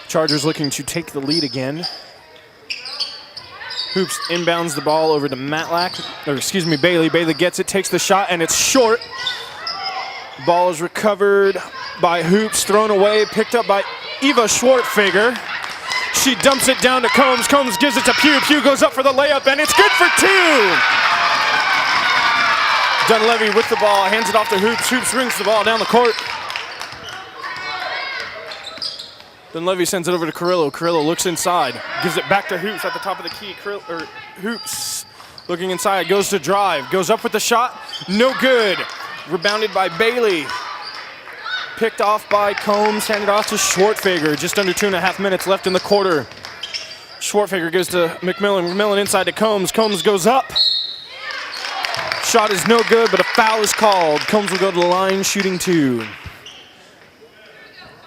Chargers looking to take the lead again. Hoops inbounds the ball over to Bailey. Bailey gets it, takes the shot, and it's short. Ball is recovered by Hoops, thrown away, picked up by Eva Schwartfeger. She dumps it down to Combs. Combs gives it to Pugh. Pugh goes up for the layup, and it's good for two. Dunleavy with the ball, hands it off to Hoops. Hoops rings the ball down the court. Dunleavy sends it over to Carrillo. Carrillo looks inside, gives it back to Hoops at the top of the key. Hoops looking inside, goes to drive, goes up with the shot, no good. Rebounded by Bailey. picked off by Combs, handed off to Schwartfager. Just under 2.5 minutes left in the quarter. Schwartfager goes to McMillan. McMillan inside to Combs. Combs goes up. Shot is no good, but a foul is called. Combs will go to the line, shooting 2.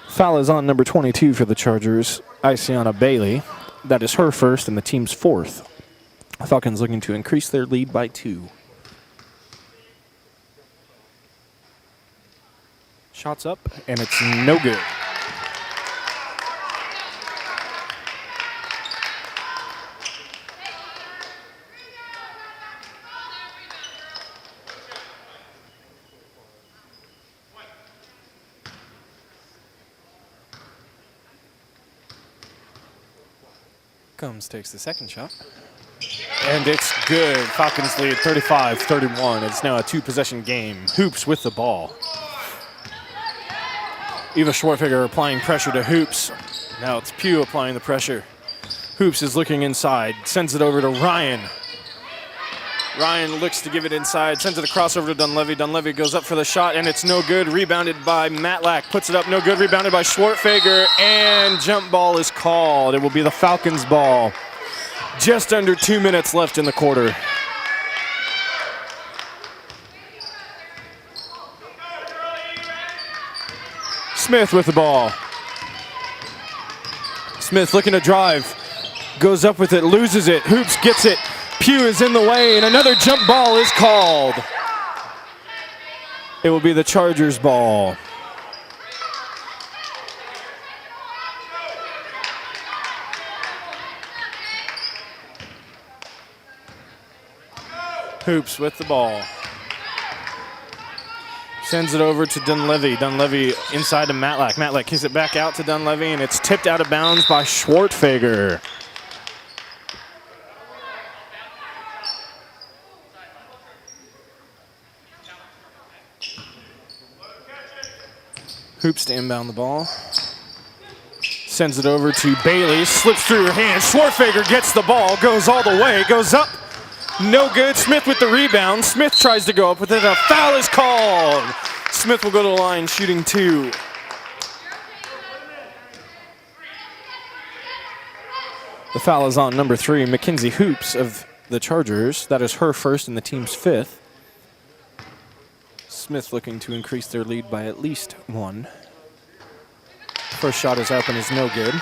Foul is on number 22 for the Chargers, Isiana Bailey. That is her first and the team's 4th. Falcons looking to increase their lead by 2. Shots up, and it's no good. Combs takes the second shot. And it's good. Falcons lead 35-31. It's now a 2-possession game. Hoops with the ball. Eva Schwartfager applying pressure to Hoops. Now it's Pugh applying the pressure. Hoops is looking inside. Sends it over to Ryan. Ryan looks to give it inside. Sends it across over to Dunleavy. Dunleavy goes up for the shot, and it's no good. Rebounded by Matlack. Puts it up, no good. Rebounded by Schwartfager, and jump ball is called. It will be the Falcons' ball. Just under 2 minutes left in the quarter. Smith with the ball. Smith looking to drive. Goes up with it, loses it. Hoops gets it. Pugh is in the way, and another jump ball is called. It will be the Chargers' ball. Hoops with the ball. Sends it over to Dunleavy. Dunleavy inside to Matlack. Matlack kicks it back out to Dunleavy, and it's tipped out of bounds by Schwartfager. Hoops to inbound the ball. Sends it over to Bailey. Slips through her hands. Schwartfager gets the ball. Goes all the way. Goes up. No good. Smith with the rebound. Smith tries to go up with it. A foul is called. Smith will go to the line, shooting 2. The foul is on number 3, Mackenzie Hoops of the Chargers. That is her first and the team's 5th. Smith looking to increase their lead by at least 1. First shot is up and is no good.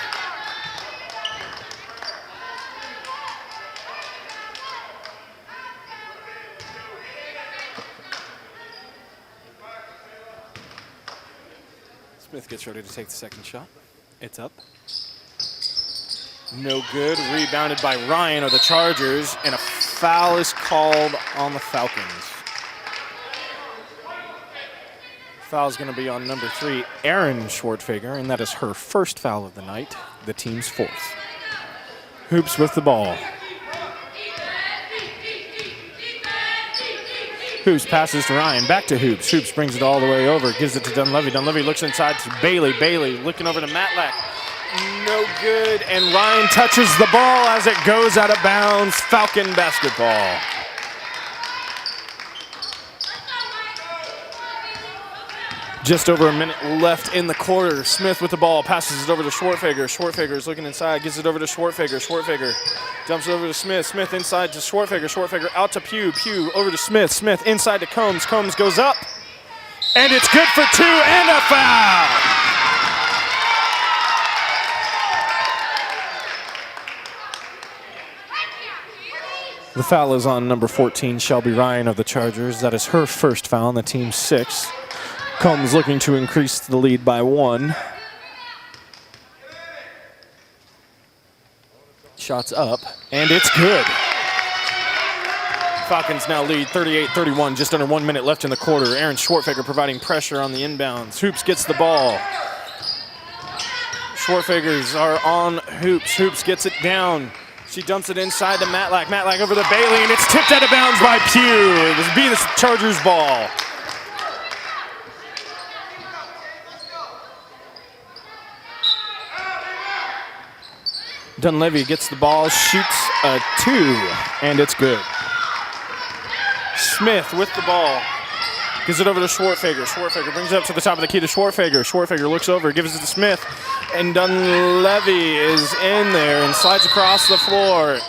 Smith gets ready to take the second shot. It's up. No good. Rebounded by Ryan of the Chargers, and a foul is called on the Falcons. Foul is going to be on number 3, Erin Schwartfager, and that is her first foul of the night, the team's 4th. Hoops with the ball. Hoops passes to Ryan, back to Hoops. Hoops brings it all the way over, gives it to Dunleavy. Dunleavy looks inside to Bailey. Bailey looking over to Matlack. No good, and Ryan touches the ball as it goes out of bounds. Falcon basketball. Just over a minute left in the quarter. Smith with the ball, passes it over to Schwartfager. Schwartfager is looking inside, gives it over to Schwartfager. Schwartfager dumps it over to Smith. Smith inside to Schwartfager. Schwartfager out to Pugh. Pugh over to Smith. Smith inside to Combs. Combs goes up, and it's good for 2 and a foul. The foul is on number 14, Shelby Ryan of the Chargers. That is her first foul on the team's 6th. Combs looking to increase the lead by 1. Shots up, and it's good. Falcons now lead 38-31, just under 1 minute left in the quarter. Erin Schwartfager providing pressure on the inbounds. Hoops gets the ball. Schwartfagers are on Hoops. Hoops gets it down. She dumps it inside to Matlack. Matlack over to Bailey, and it's tipped out of bounds by Pugh. It was be the Chargers' ball. Dunleavy gets the ball, shoots a 2, and it's good. Smith with the ball. Gives it over to Schwartfager. Schwartfager brings it up to the top of the key to Schwartfager. Schwartfager looks over, gives it to Smith. And Dunleavy is in there and slides across the floor.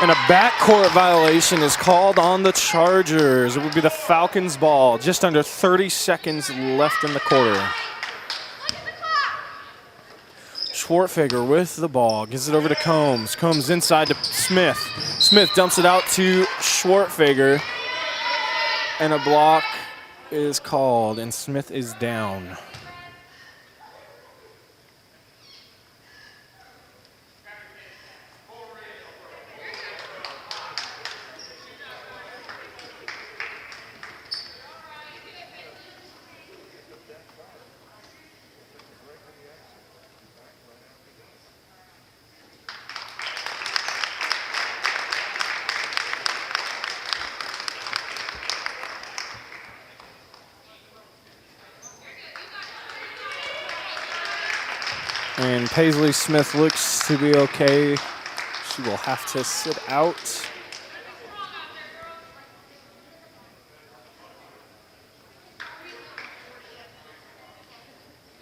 And a backcourt violation is called on the Chargers. It would be the Falcons' ball. Just under 30 seconds left in the quarter. Schwartfager with the ball. Gives it over to Combs. Combs inside to Smith. Smith dumps it out to Schwartfager. And a block is called, and Smith is down. And Paisley Smith looks to be okay. She will have to sit out.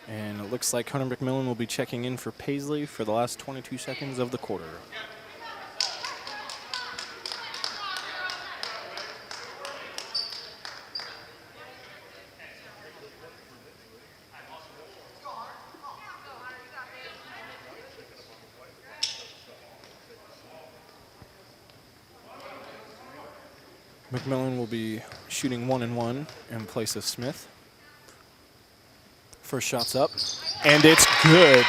And it looks like Hunter McMillan will be checking in for Paisley for the last 22 seconds of the quarter. McMillan will be shooting 1-1 in place of Smith. First shot's up, and it's good.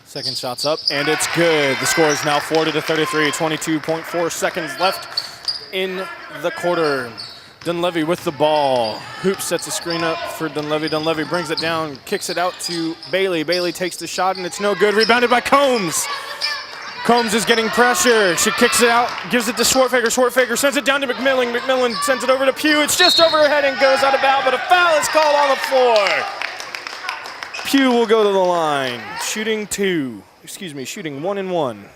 Second shot's up, and it's good. The score is now 40-33, 22.4 seconds left in the quarter. Dunleavy with the ball. Hoop sets a screen up for Dunleavy. Dunleavy brings it down, kicks it out to Bailey. Bailey takes the shot, and it's no good. Rebounded by Combs. Combs is getting pressure. She kicks it out, gives it to Schwartfager. Schwartfager sends it down to McMillan. McMillan sends it over to Pugh. It's just over her head and goes out of bounds, but a foul is called on the floor. Pugh will go to the line, shooting 1-1.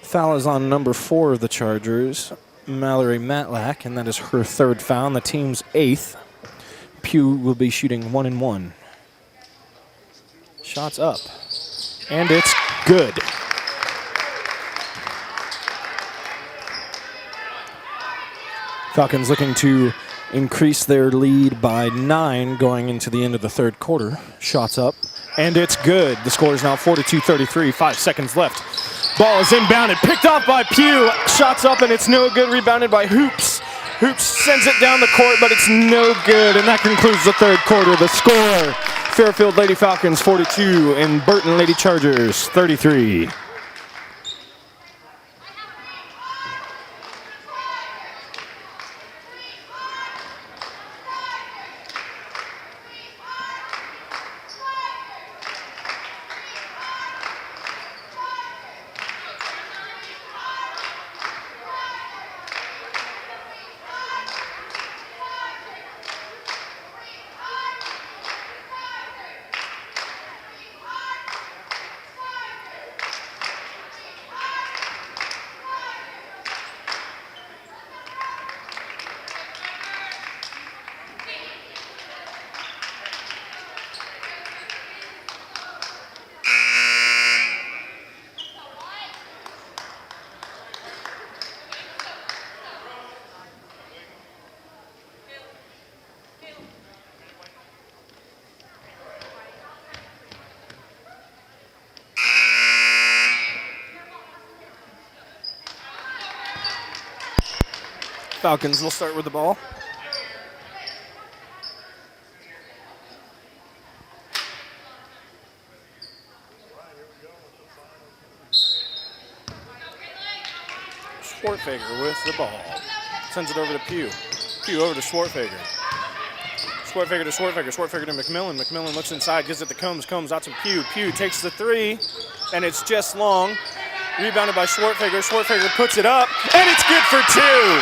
Foul is on number 4 of the Chargers, Mallory Matlack, and that is her third foul, and the team's 8th. Pugh will be shooting 1-1. Shots up, and it's good. Falcons looking to increase their lead by 9 going into the end of the third quarter. Shots up, and it's good. The score is now 42-33, 5 seconds left. Ball is inbounded, picked off by Pugh. Shots up, and it's no good. Rebounded by Hoops. Hoops sends it down the court, but it's no good. And that concludes the third quarter. The score, Fairfield Lady Falcons 42 and Burton Lady Chargers 33. Falcons will start with the ball. Schwartfager with the ball. Sends it over to Pugh. Pugh over to Schwartfager. Schwartfager to Schwartfager. Schwartfager to McMillan. McMillan looks inside, gives it to Combs. Combs out to Pugh. Pugh takes the 3, and it's just long. Rebounded by Schwartfager. Schwartfager puts it up, and it's good for 2.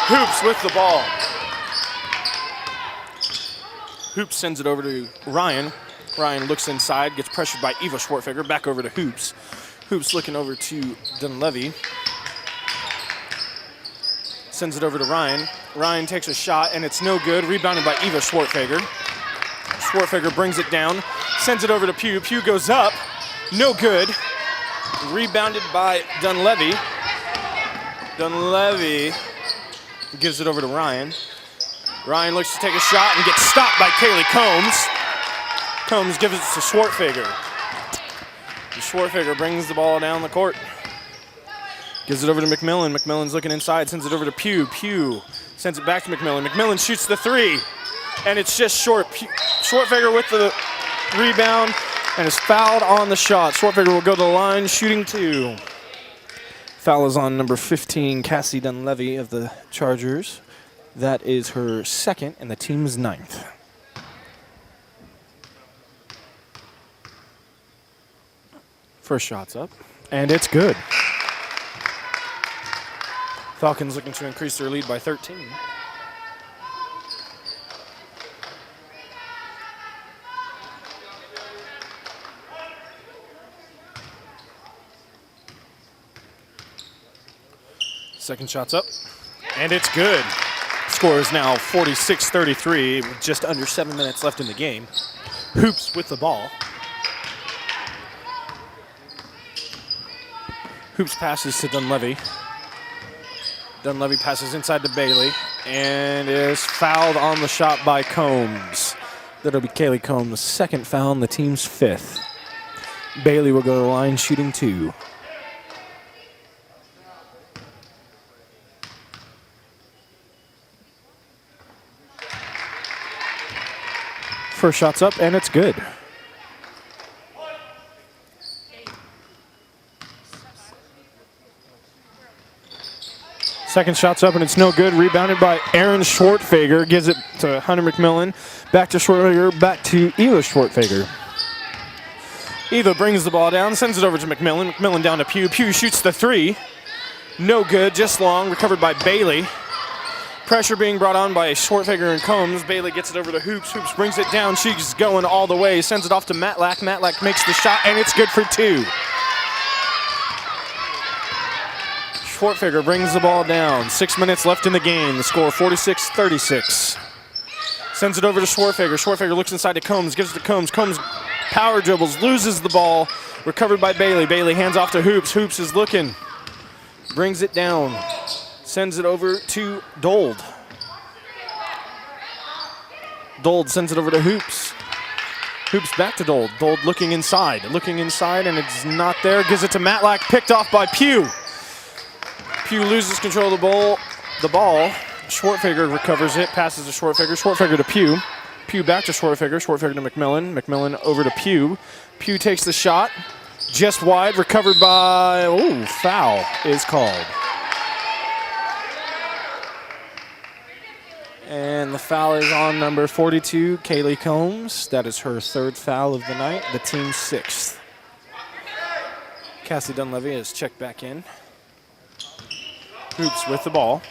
Hoops with the ball. Hoops sends it over to Ryan. Ryan looks inside, gets pressured by Eva Schwartfeger. Back over to Hoops. Hoops looking over to Dunleavy. Sends it over to Ryan. Ryan takes a shot, and it's no good. Rebounded by Eva Schwartfeger. Schwartfeger brings it down, sends it over to Pugh. Pugh goes up, no good. Rebounded by Dunleavy. Dunleavy gives it over to Ryan. Ryan looks to take a shot and gets stopped by Kaylee Combs. Combs gives it to Schwartfeger. Schwartfeger brings the ball down the court. Gives it over to McMillan. McMillan's looking inside, sends it over to Pugh. Pugh sends it back to McMillan. McMillan shoots the three, and it's just short. Schwartfeger with the rebound and is fouled on the shot. Schwartfeger will go to the line, shooting 2. Foul is on number 15, Cassie Dunleavy of the Chargers. That is her second and the team's 9th. First shot's up, and it's good. Falcons looking to increase their lead by 13. Second shot's up, and it's good. Score is now 46-33 with just under 7 minutes left in the game. Hoops with the ball. Hoops passes to Dunleavy. Dunleavy passes inside to Bailey and is fouled on the shot by Combs. That'll be Kaylee Combs' second foul and the team's 5th. Bailey will go to the line shooting 2. First shot's up, and it's good. Second shot's up, and it's no good. Rebounded by Aaron Schwartfeger. Gives it to Hunter McMillan. Back to Schwartfeger. Back to Eva Schwartfeger. Eva brings the ball down, sends it over to McMillan. McMillan down to Pugh. Pugh shoots the 3. No good, just long. Recovered by Bailey. Pressure being brought on by Schwartfeger and Combs. Bailey gets it over to Hoops. Hoops brings it down. She's going all the way. Sends it off to Matlack. Matlack makes the shot, and it's good for 2. Schwartfeger brings the ball down. 6 minutes left in the game. The score 46-36. Sends it over to Schwartfeger. Schwartfeger looks inside to Combs. Gives it to Combs. Combs power dribbles. Loses the ball. Recovered by Bailey. Bailey hands off to Hoops. Hoops is looking. Brings it down. Sends it over to Dold. Dold sends it over to Hoops. Hoops back to Dold. Dold looking inside, and it's not there. Gives it to Matlack, picked off by Pugh. Pugh loses control of the ball. Schwartfeger recovers it, passes to Schwartfeger. Schwartfeger to Pugh. Pugh back to Schwartfeger. Schwartfeger to McMillan. McMillan over to Pugh. Pugh takes the shot, just wide, recovered by, foul is called. And the foul is on number 42, Kaylee Combs. That is her 3rd foul of the night, the team's 6th. Cassie Dunleavy is checked back in. Hoops with the ball.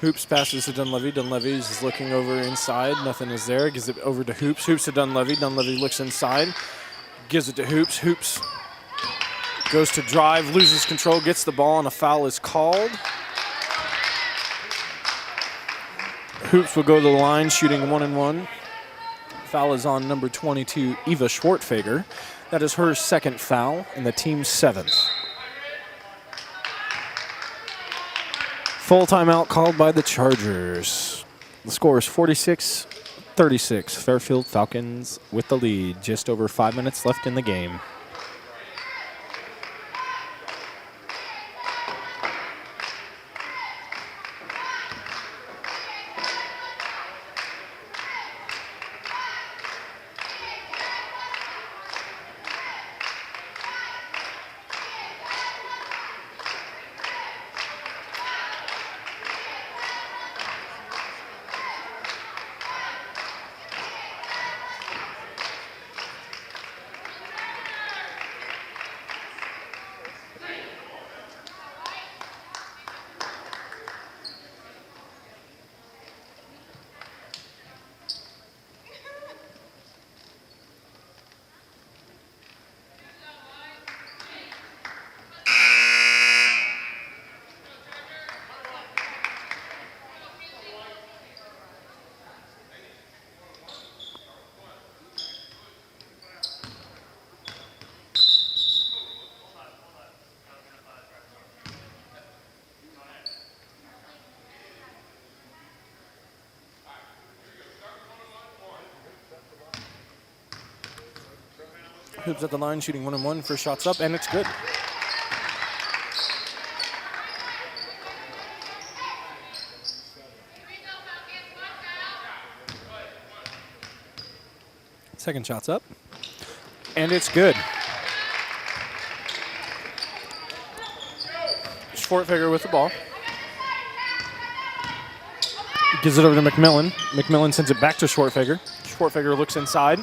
Hoops passes to Dunleavy. Dunleavy is looking over inside. Nothing is there. Gives it over to Hoops. Hoops to Dunleavy. Dunleavy looks inside. Gives it to Hoops. Hoops goes to drive, loses control, gets the ball, and a foul is called. Hoops will go to the line, shooting 1-1. Foul is on number 22, Eva Schwartfeger. That is her 2nd foul and the team's 7th. Full timeout called by the Chargers. The score is 46-36. Fairfield Falcons with the lead. Just over 5 minutes left in the game. Hoops at the line, shooting 1-1. First shot's up, and it's good. Second shot's up, and it's good. Schwartfeger with the ball. Gives it over to McMillan. McMillan sends it back to Schwartfeger. Schwartfeger looks inside.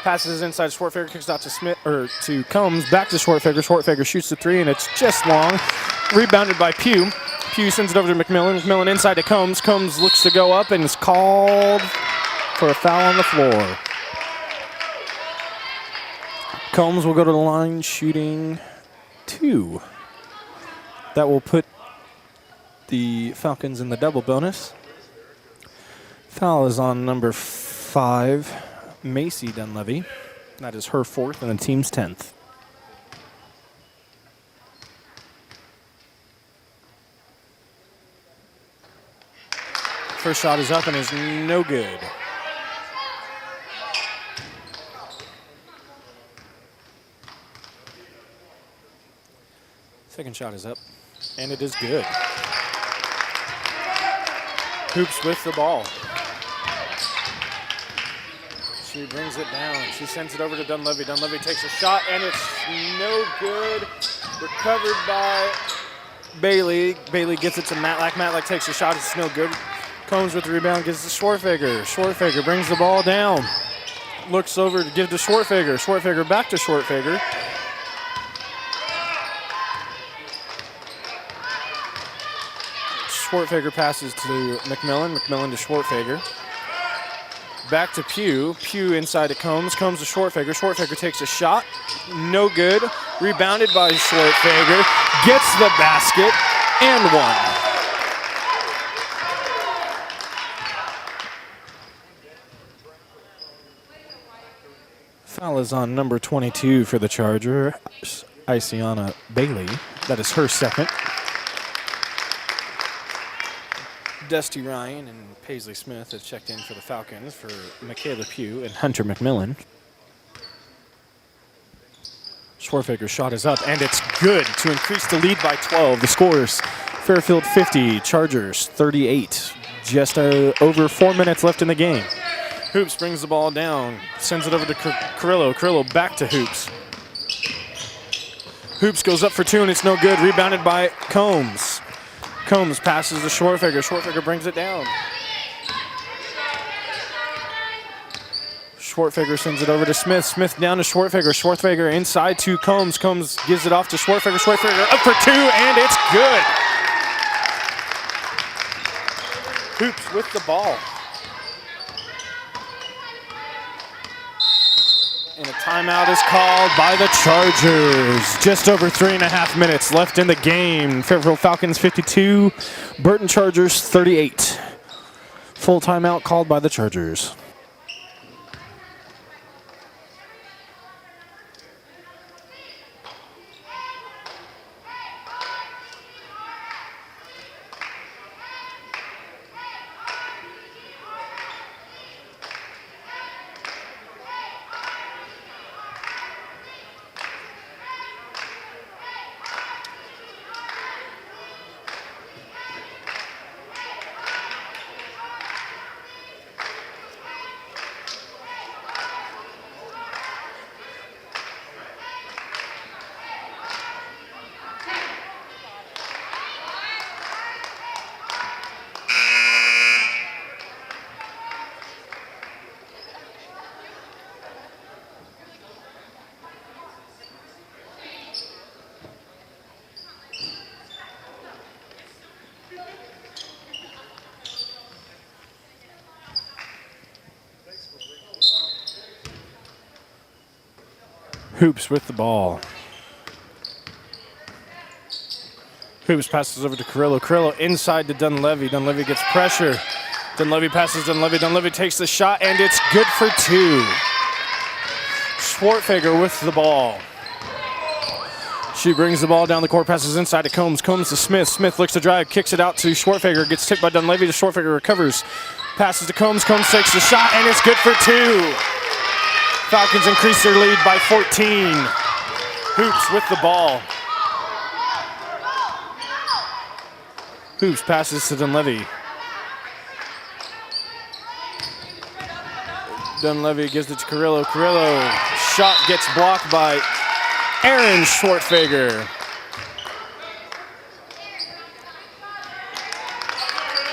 Passes inside. Schwartfeger kicks out to Combs. Back to Schwartfeger. Schwartfeger shoots the three, and it's just long. Rebounded by Pugh. Pugh sends it over to McMillan. McMillan inside to Combs. Combs looks to go up and is called for a foul on the floor. Combs will go to the line shooting 2. That will put the Falcons in the double bonus. Foul is on number 5, Macy Dunleavy. That is her 4th and the team's 10th. First shot is up and is no good. Second shot is up, and it is good. Hoops with the ball. She brings it down. She sends it over to Dunleavy. Dunleavy takes a shot, and it's no good. Recovered by Bailey. Bailey gets it to Matlack. Matlack takes a shot. It's no good. Combs with the rebound, gives it to Schwartfeger. Schwartfeger brings the ball down. Looks over to give to Schwartfeger. Schwartfeger back to Schwartfeger. Schwartfeger passes to McMillan. McMillan to Schwartfeger. Back to Pugh. Pugh inside to Combs. Combs to Schwartfeger. Schwartfeger takes a shot. No good. Rebounded by Schwartfeger. Gets the basket and one. Foul is on number 22 for the Charger, Isiana Bailey. That is her second. Dusty Ryan and Paisley Smith have checked in for the Falcons for Michaela Pugh and Hunter McMillan. Schwartfeger's shot is up, and it's good to increase the lead by 12. The scores, Fairfield 50, Chargers 38. Just over 4 minutes left in the game. Hoops brings the ball down, sends it over to Carrillo. Carrillo back to Hoops. Hoops goes up for 2, and it's no good. Rebounded by Combs. Combs passes to Schwartfeger. Schwartfeger brings it down. Schwartfeger sends it over to Smith. Smith down to Schwartfeger. Schwartfeger inside to Combs. Combs gives it off to Schwartfeger. Schwartfeger up for 2, and it's good. Hoops with the ball. And a timeout is called by the Chargers. Just over 3.5 minutes left in the game. Fairfield Falcons 52, Burton Chargers 38. Full timeout called by the Chargers. Hoops with the ball. Hoops passes over to Carrillo. Carrillo inside to Dunleavy. Dunleavy gets pressure. Dunleavy passes Dunleavy. Dunleavy takes the shot, and it's good for 2. Schwartfeger with the ball. She brings the ball down the court, passes inside to Combs. Combs to Smith. Smith looks to drive, kicks it out to Schwartfeger. Gets tipped by Dunleavy to Schwartfeger, recovers. Passes to Combs. Combs takes the shot, and it's good for 2. Falcons increase their lead by 14. Hoops with the ball. Hoops passes to Dunleavy. Dunleavy gives it to Carrillo. Carrillo shot gets blocked by Aaron Schwartfager.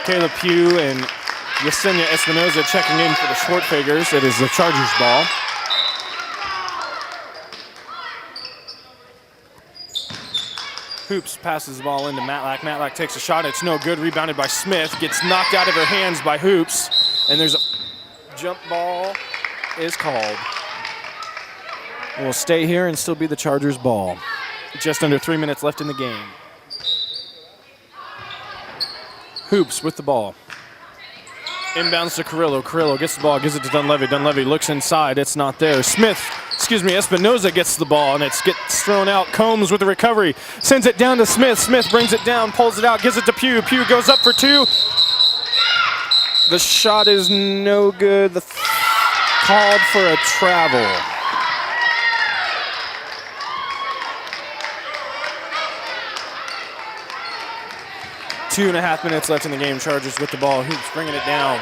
Caleb Pugh and Yesenia Espinoza checking in for the Schwartfagers. It is the Chargers ball. Hoops passes the ball into Matlack. Matlack takes a shot. It's no good. Rebounded by Smith. Gets knocked out of her hands by Hoops. And there's a jump ball is called. Will stay here and still be the Chargers ball. Just under 3 minutes left in the game. Hoops with the ball. Inbounds to Carrillo. Carrillo gets the ball, gives it to Dunleavy. Dunleavy looks inside. It's not there. Espinoza gets the ball, and it gets thrown out. Combs with the recovery. Sends it down to Smith. Smith brings it down, pulls it out, gives it to Pugh. Pugh goes up for two. The shot is no good. Called for a travel. Two and a half minutes left in the game. Chargers with the ball. Hoops bringing it down.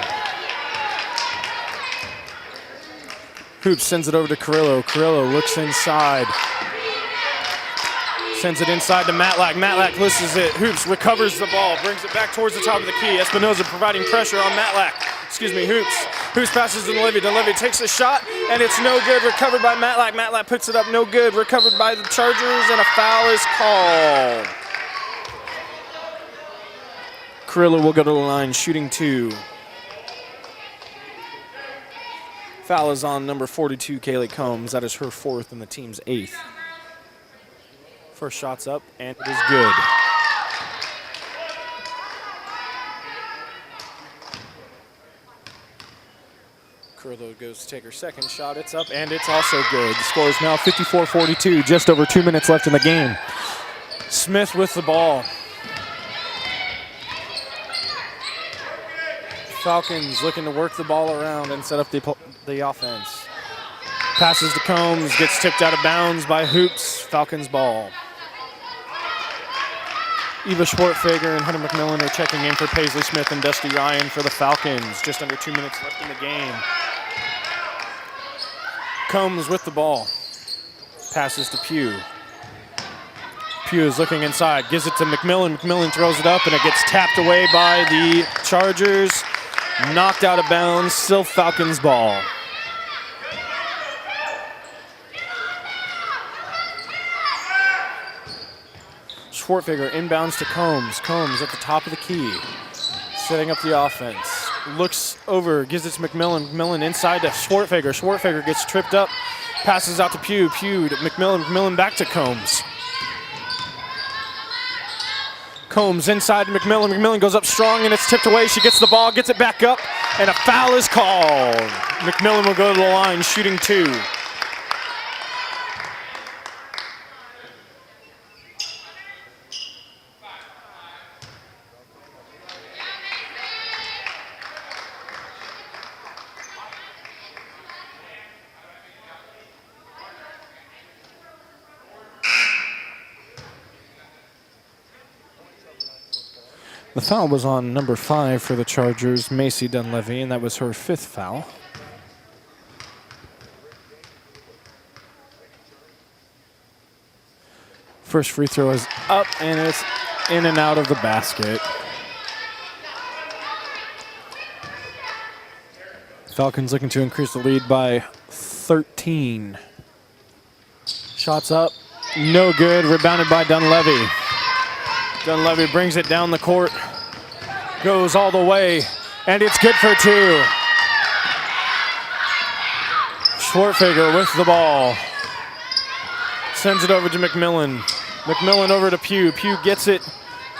Hoops sends it over to Carrillo. Carrillo looks inside. Sends it inside to Matlack. Matlack loses it. Hoops recovers the ball. Brings it back towards the top of the key. Espinoza providing pressure on Matlack. Hoops. Hoops passes to Dunleavy. Dunleavy takes a shot, and it's no good. Recovered by Matlack. Matlack puts it up. No good. Recovered by the Chargers, and a foul is called. Carrillo will go to the line, shooting two. Foul is on number 42, Kaylee Combs. That is her fourth and the team's eighth. First shot's up, and it is good. Carrillo goes to take her second shot. It's up, and it's also good. The score is now 54-42, just over 2 minutes left in the game. Smith with the ball. Falcons looking to work the ball around and set up the offense. Passes to Combs, gets tipped out of bounds by Hoops. Falcons ball. Eva Schwartfager and Hunter McMillan are checking in for Paisley Smith and Dusty Ryan for the Falcons. Just under 2 minutes left in the game. Combs with the ball. Passes to Pugh. Pugh is looking inside, gives it to McMillan. McMillan throws it up, and it gets tapped away by the Chargers. Knocked out of bounds, still Falcons ball. Schwartfager inbounds to Combs. Combs at the top of the key, setting up the offense. Looks over, gives it to McMillan. McMillan inside to Schwartfager. Schwartfager gets tripped up, passes out to Pugh. Pugh to McMillan. McMillan back to Combs. Combs inside to McMillan. McMillan goes up strong, and it's tipped away. She gets the ball, gets it back up, and a foul is called. McMillan will go to the line, shooting two. The foul was on number 5 for the Chargers, Macy Dunleavy, and that was her 5th foul. First free throw is up, and it's in and out of the basket. Falcons looking to increase the lead by 13. Shots up, no good, rebounded by Dunleavy. Dunleavy brings it down the court, goes all the way, and it's good for two. Schwartfager with the ball. Sends it over to McMillan. McMillan over to Pugh. Pugh gets it,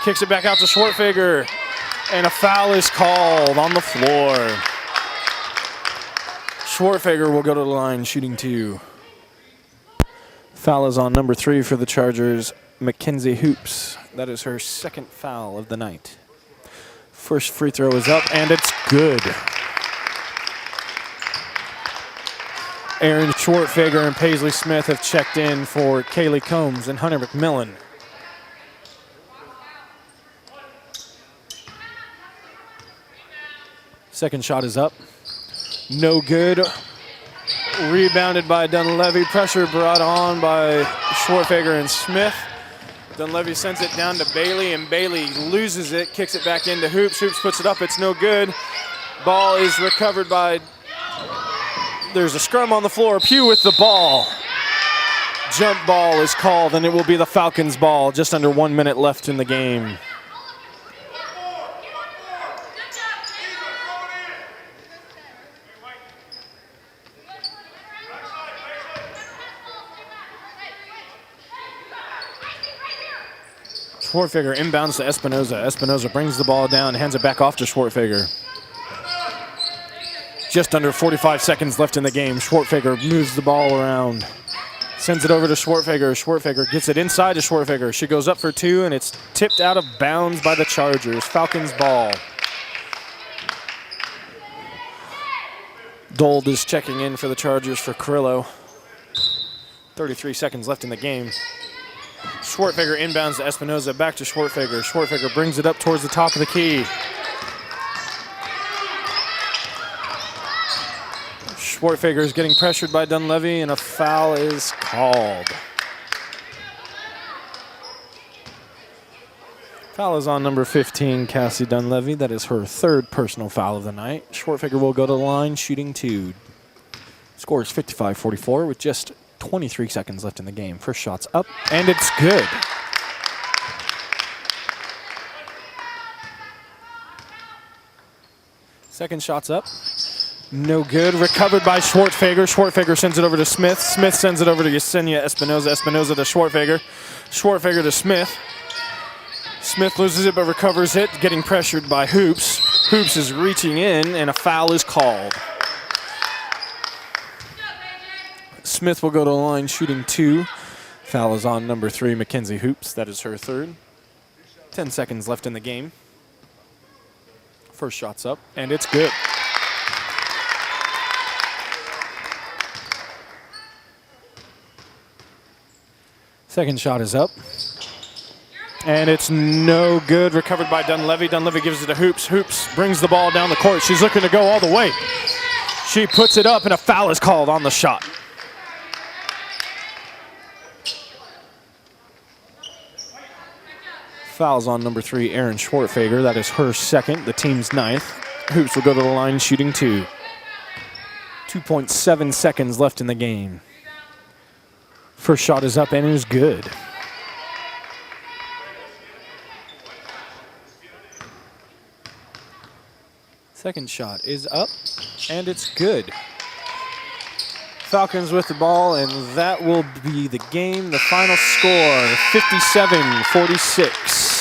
kicks it back out to Schwartfager, and a foul is called on the floor. Schwartfager will go to the line, shooting two. Foul is on number 3 for the Chargers, Mackenzie Hoops. That is her 2nd foul of the night. First free throw is up, and it's good. Aaron Schwartfager and Paisley Smith have checked in for Kaylee Combs and Hunter McMillan. Second shot is up. No good. Rebounded by Dunleavy. Pressure brought on by Schwartfager and Smith. Dunleavy sends it down to Bailey, and Bailey loses it, kicks it back into Hoops. Hoops puts it up, it's no good. Ball is recovered by, there's a scrum on the floor. Pugh with the ball. Jump ball is called, and it will be the Falcons' ball. Just under 1 minute left in the game. Schwartfager inbounds to Espinoza. Espinoza brings the ball down, hands it back off to Schwartfager. Just under 45 seconds left in the game. Schwartfager moves the ball around. Sends it over to Schwartfager. Schwartfager gets it inside to Schwartfager. She goes up for two, and it's tipped out of bounds by the Chargers. Falcons ball. Dold is checking in for the Chargers for Carrillo. 33 seconds left in the game. Schwartfager inbounds to Espinoza, back to Schwartfager. Schwartfager brings it up towards the top of the key. Schwartfager is getting pressured by Dunleavy, and a foul is called. Foul is on number 15, Cassie Dunleavy. That is her third personal foul of the night. Schwartfager will go to the line, shooting two. Score is 55-44 with just 23 seconds left in the game. First shot's up, and it's good. Second shot's up. No good. Recovered by Schwartfager. Schwartfager sends it over to Smith. Smith sends it over to Yesenia Espinoza. Espinoza to Schwartfager. Schwartfager to Smith. Smith loses it but recovers it, getting pressured by Hoops. Hoops is reaching in, and a foul is called. Smith will go to the line shooting two. Foul is on number 3, Mackenzie Hoops. That is her third. 10 seconds left in the game. First shot's up, and it's good. Second shot is up, and it's no good. Recovered by Dunleavy. Dunleavy gives it to Hoops. Hoops brings the ball down the court. She's looking to go all the way. She puts it up, and a foul is called on the shot. Foul's on number 3, Aaron Schwartfager. That is her second, the team's 9th. Hoops will go to the line shooting two. 2.7 seconds left in the game. First shot is up and it is good. Second shot is up and it's good. Falcons with the ball, and that will be the game. The final score, 57-46.